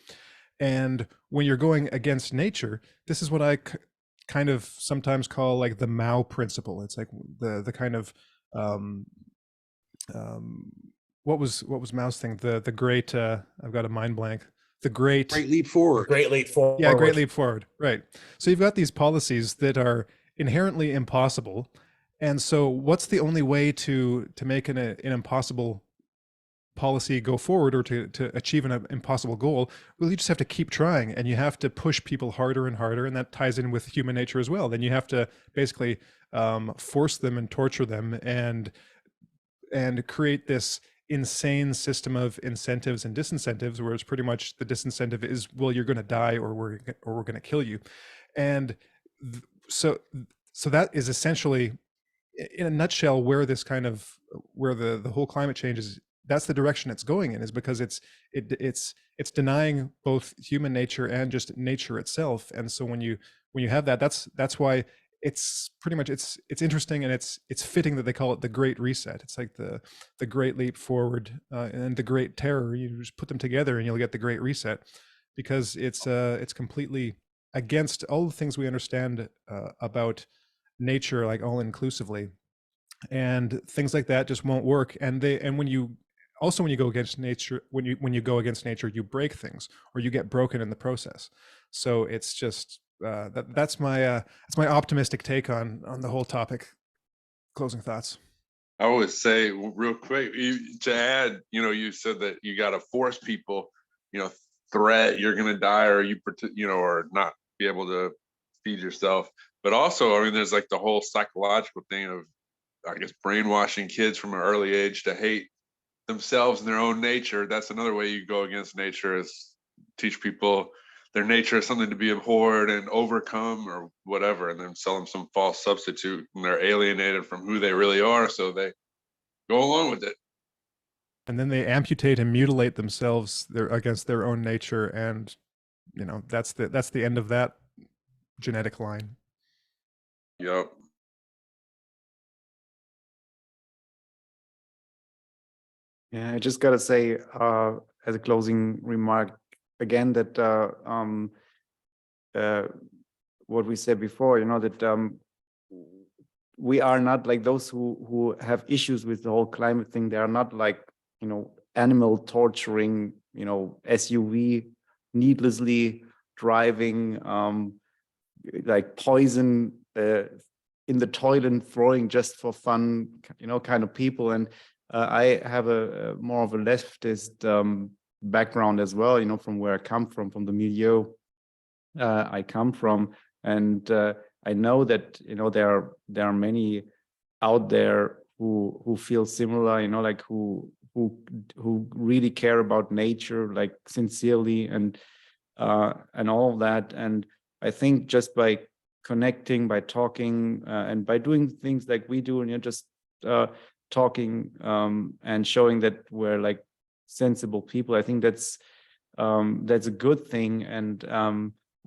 And when you're going against nature, this is what I kind of sometimes call like the Mao principle. It's like the kind of what was Mao's thing? The great I've got a mind blank. The great leap forward. Great leap forward. Yeah, great leap forward. Right. So you've got these policies that are inherently impossible. And so what's the only way to make an impossible policy go forward, or to achieve an impossible goal? Well, you just have to keep trying, and you have to push people harder and harder. And that ties in with human nature as well. Then you have to basically force them and torture them and create this insane system of incentives and disincentives, where it's pretty much the disincentive is, well, you're going to die, or we're going to kill you. And so that is essentially, in a nutshell, where this kind of, where the whole climate change is, that's the direction it's going in, is because it's denying both human nature and just nature itself. And so when you have that, that's why it's pretty much, it's interesting, and it's fitting that they call it the Great Reset. It's like the Great Leap Forward and the Great Terror. You just put them together and you'll get the Great Reset, because it's completely against all the things we understand about nature, like all inclusively, and things like that just won't work. And when you go against nature, when you go against nature, you break things, or you get broken in the process. So it's just that's my optimistic take on the whole topic. Closing thoughts. I always say real quick to add, you said that you got to force people, threat, you're going to die, or or not be able to feed yourself. But also, I mean, there's like the whole psychological thing of, I guess, brainwashing kids from an early age to hate themselves and their own nature. That's another way you go against nature, is teach people their nature is something to be abhorred and overcome or whatever, and then sell them some false substitute, and they're alienated from who they really are, so they go along with it. And then they amputate and mutilate themselves against their own nature, and that's the end of that genetic line. Yep. Yeah, I just gotta say, as a closing remark, again, that what we said before, that we are not like those who have issues with the whole climate thing. They are not like, animal torturing, SUV needlessly driving, like poison in the toilet and throwing just for fun, kind of people. And I have a more of a leftist background as well, from where I come from the milieu I come from, and I know that there are many out there who feel similar, like who really care about nature, like sincerely, and all of that. And I think just by connecting, by talking, and by doing things like we do, and just talking and showing that we're like sensible people, I think that's a good thing. And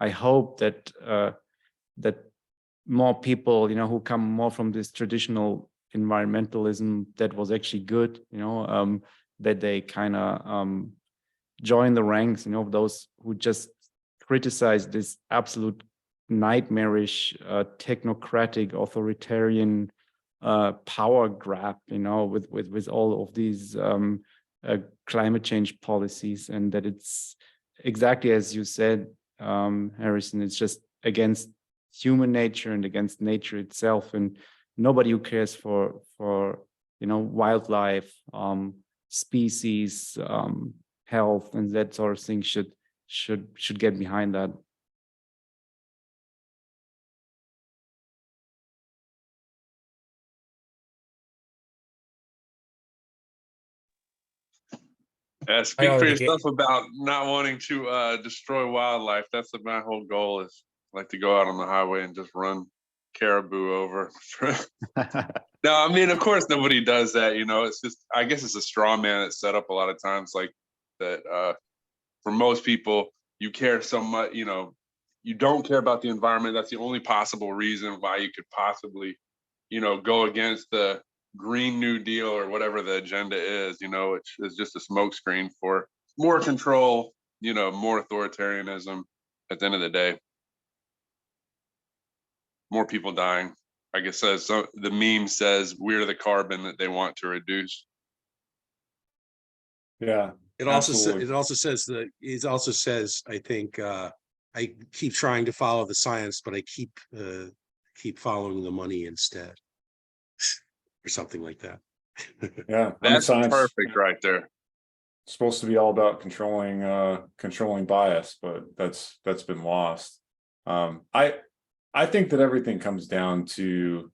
I hope that that more people, who come more from this traditional environmentalism that was actually good, that they kind of join the ranks, of those who just criticize this absolute nightmarish, technocratic, authoritarian power grab, with all of these climate change policies, and that it's exactly as you said, Harrison, it's just against human nature and against nature itself. And nobody who cares for wildlife, species, health and that sort of thing should get behind that. Speak for already yourself about not wanting to destroy wildlife. That's my whole goal is like to go out on the highway and just run caribou over. No, I mean, of course, nobody does that. You know, it's just, I guess it's a straw man that's set up a lot of times like that. For most people, you care so much, you know, you don't care about the environment. That's the only possible reason why you could possibly, you know, go against the Green New Deal or whatever the agenda is, you know, which is just a smokescreen for more control, you know, more authoritarianism at the end of the day. More people dying. I guess as the meme says, we're the carbon that they want to reduce. Yeah. It also Absolutely. says, I think, I keep trying to follow the science, but I keep following the money instead. Or something like that. Yeah. I mean, That's science perfect right there. supposed to be all about controlling bias, but that's been lost. I think that everything comes down to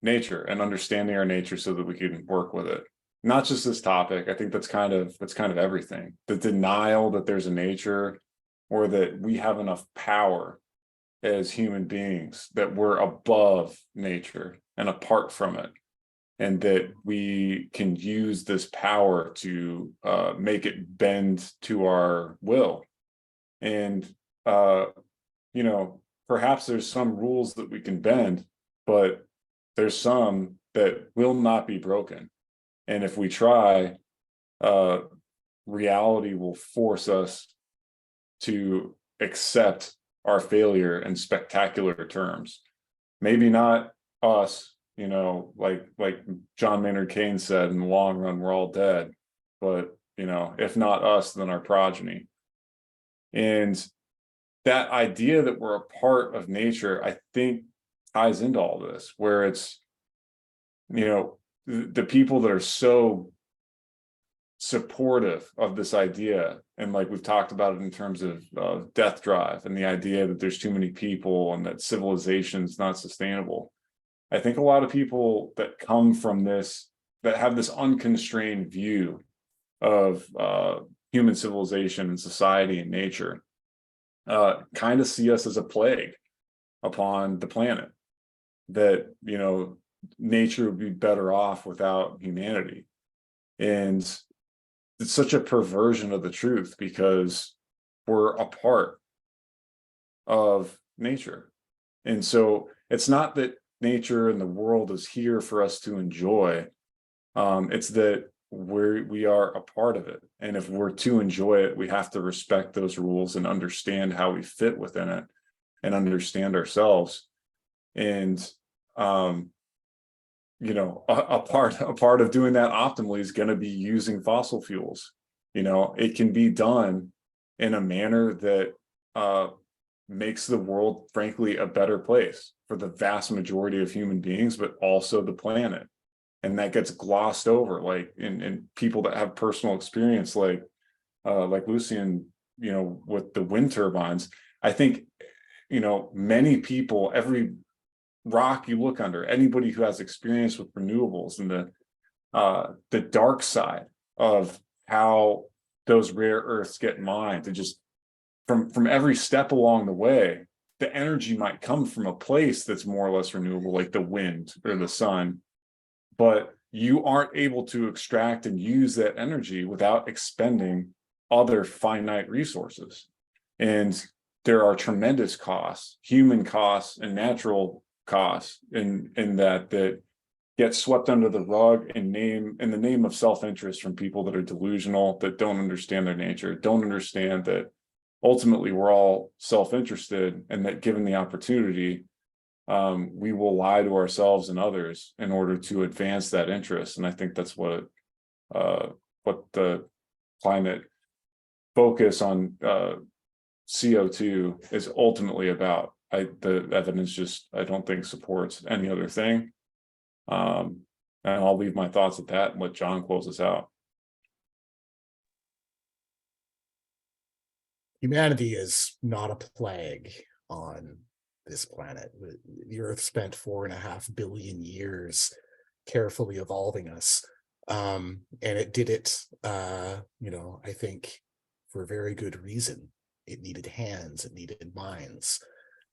nature and understanding our nature so that we can work with it. Not just this topic. I think that's kind of everything. The denial that there's a nature or that we have enough power as human beings, that we're above nature and apart from it, and that we can use this power to make it bend to our will. And you know, perhaps there's some rules that we can bend, but there's some that will not be broken. And if we try, reality will force us to accept our failure in spectacular terms. Maybe not us, you know, like John Maynard Keynes said, in the long run, we're all dead. But, you know, if not us, then our progeny. And that idea that we're a part of nature, I think, ties into all this, where it's, you know, the people that are so supportive of this idea, and like we've talked about it in terms of death drive and the idea that there's too many people and that civilization is not sustainable. I think a lot of people that come from this, that have this unconstrained view of human civilization and society and nature, kind of see us as a plague upon the planet, that, you know, nature would be better off without humanity. And it's such a perversion of the truth, because we're a part of nature. And so it's not that nature and the world is here for us to enjoy. It's that we are a part of it. And if we're to enjoy it, we have to respect those rules and understand how we fit within it and understand ourselves. And you know, a part of doing that optimally is going to be using fossil fuels. You know, it can be done in a manner that makes the world, frankly, a better place for the vast majority of human beings, but also the planet. And that gets glossed over, like in people that have personal experience, like Lucian, you know, with the wind turbines. I think, you know, many people, every rock you look under, anybody who has experience with renewables and the dark side of how those rare earths get mined, and just from every step along the way, the energy might come from a place that's more or less renewable, like the wind or the sun, but you aren't able to extract and use that energy without expending other finite resources. And there are tremendous costs, human costs and natural costs in that get swept under the rug in the name of self-interest from people that are delusional, that don't understand their nature, don't understand that ultimately we're all self-interested, and that given the opportunity, we will lie to ourselves and others in order to advance that interest. And I think that's what the climate focus on CO2 is ultimately about. The evidence just, I don't think, supports any other thing. And I'll leave my thoughts at that and let John close us out. humanity is not a plague on this planet. The Earth spent 4.5 billion years carefully evolving us. And it did it, you know, I think for a very good reason. It needed hands, it needed minds,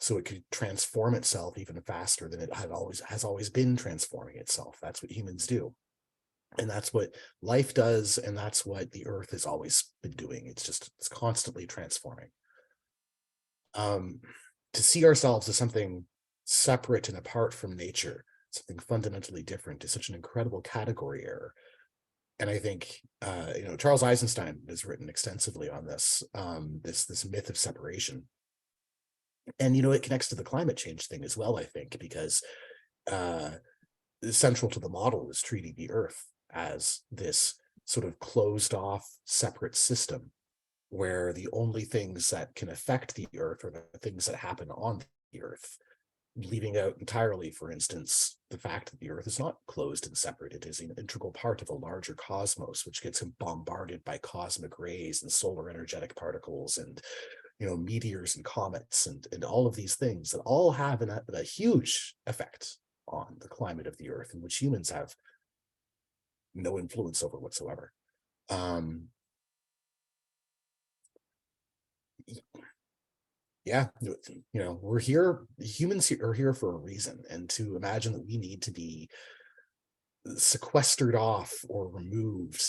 so it could transform itself even faster than it has always been transforming itself. That's what humans do. And that's what life does, and that's what the Earth has always been doing. It's constantly transforming. To see ourselves as something separate and apart from nature, something fundamentally different, is such an incredible category error. And I think, you know, Charles Eisenstein has written extensively on this, this myth of separation. And, you know, it connects to the climate change thing as well, I think, because central to the model is treating the Earth as this sort of closed off, separate system, where the only things that can affect the Earth are the things that happen on the Earth, leaving out entirely, for instance, the fact that the Earth is not closed and separate. It is an integral part of a larger cosmos, which gets bombarded by cosmic rays and solar energetic particles and, you know, meteors and comets and all of these things that all have a huge effect on the climate of the Earth, in which humans have no influence over whatsoever. Yeah, you know, we're here, humans are here for a reason, and to imagine that we need to be sequestered off or removed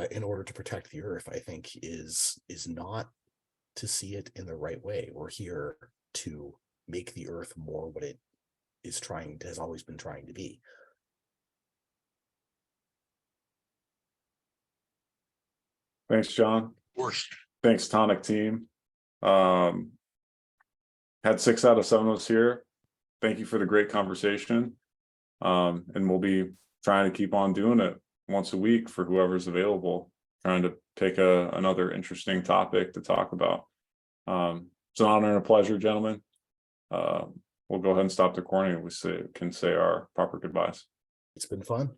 in order to protect the Earth, I think is not to see it in the right way. We're here to make the Earth more what it has always been trying to be. Thanks, John. Worst. Thanks, Tonic team. Had 6 out of 7 of us here. Thank you for the great conversation. And we'll be trying to keep on doing it once a week for whoever's available, trying to pick another interesting topic to talk about. It's an honor and a pleasure, gentlemen. We'll go ahead and stop the recording and we can say our proper goodbyes. It's been fun.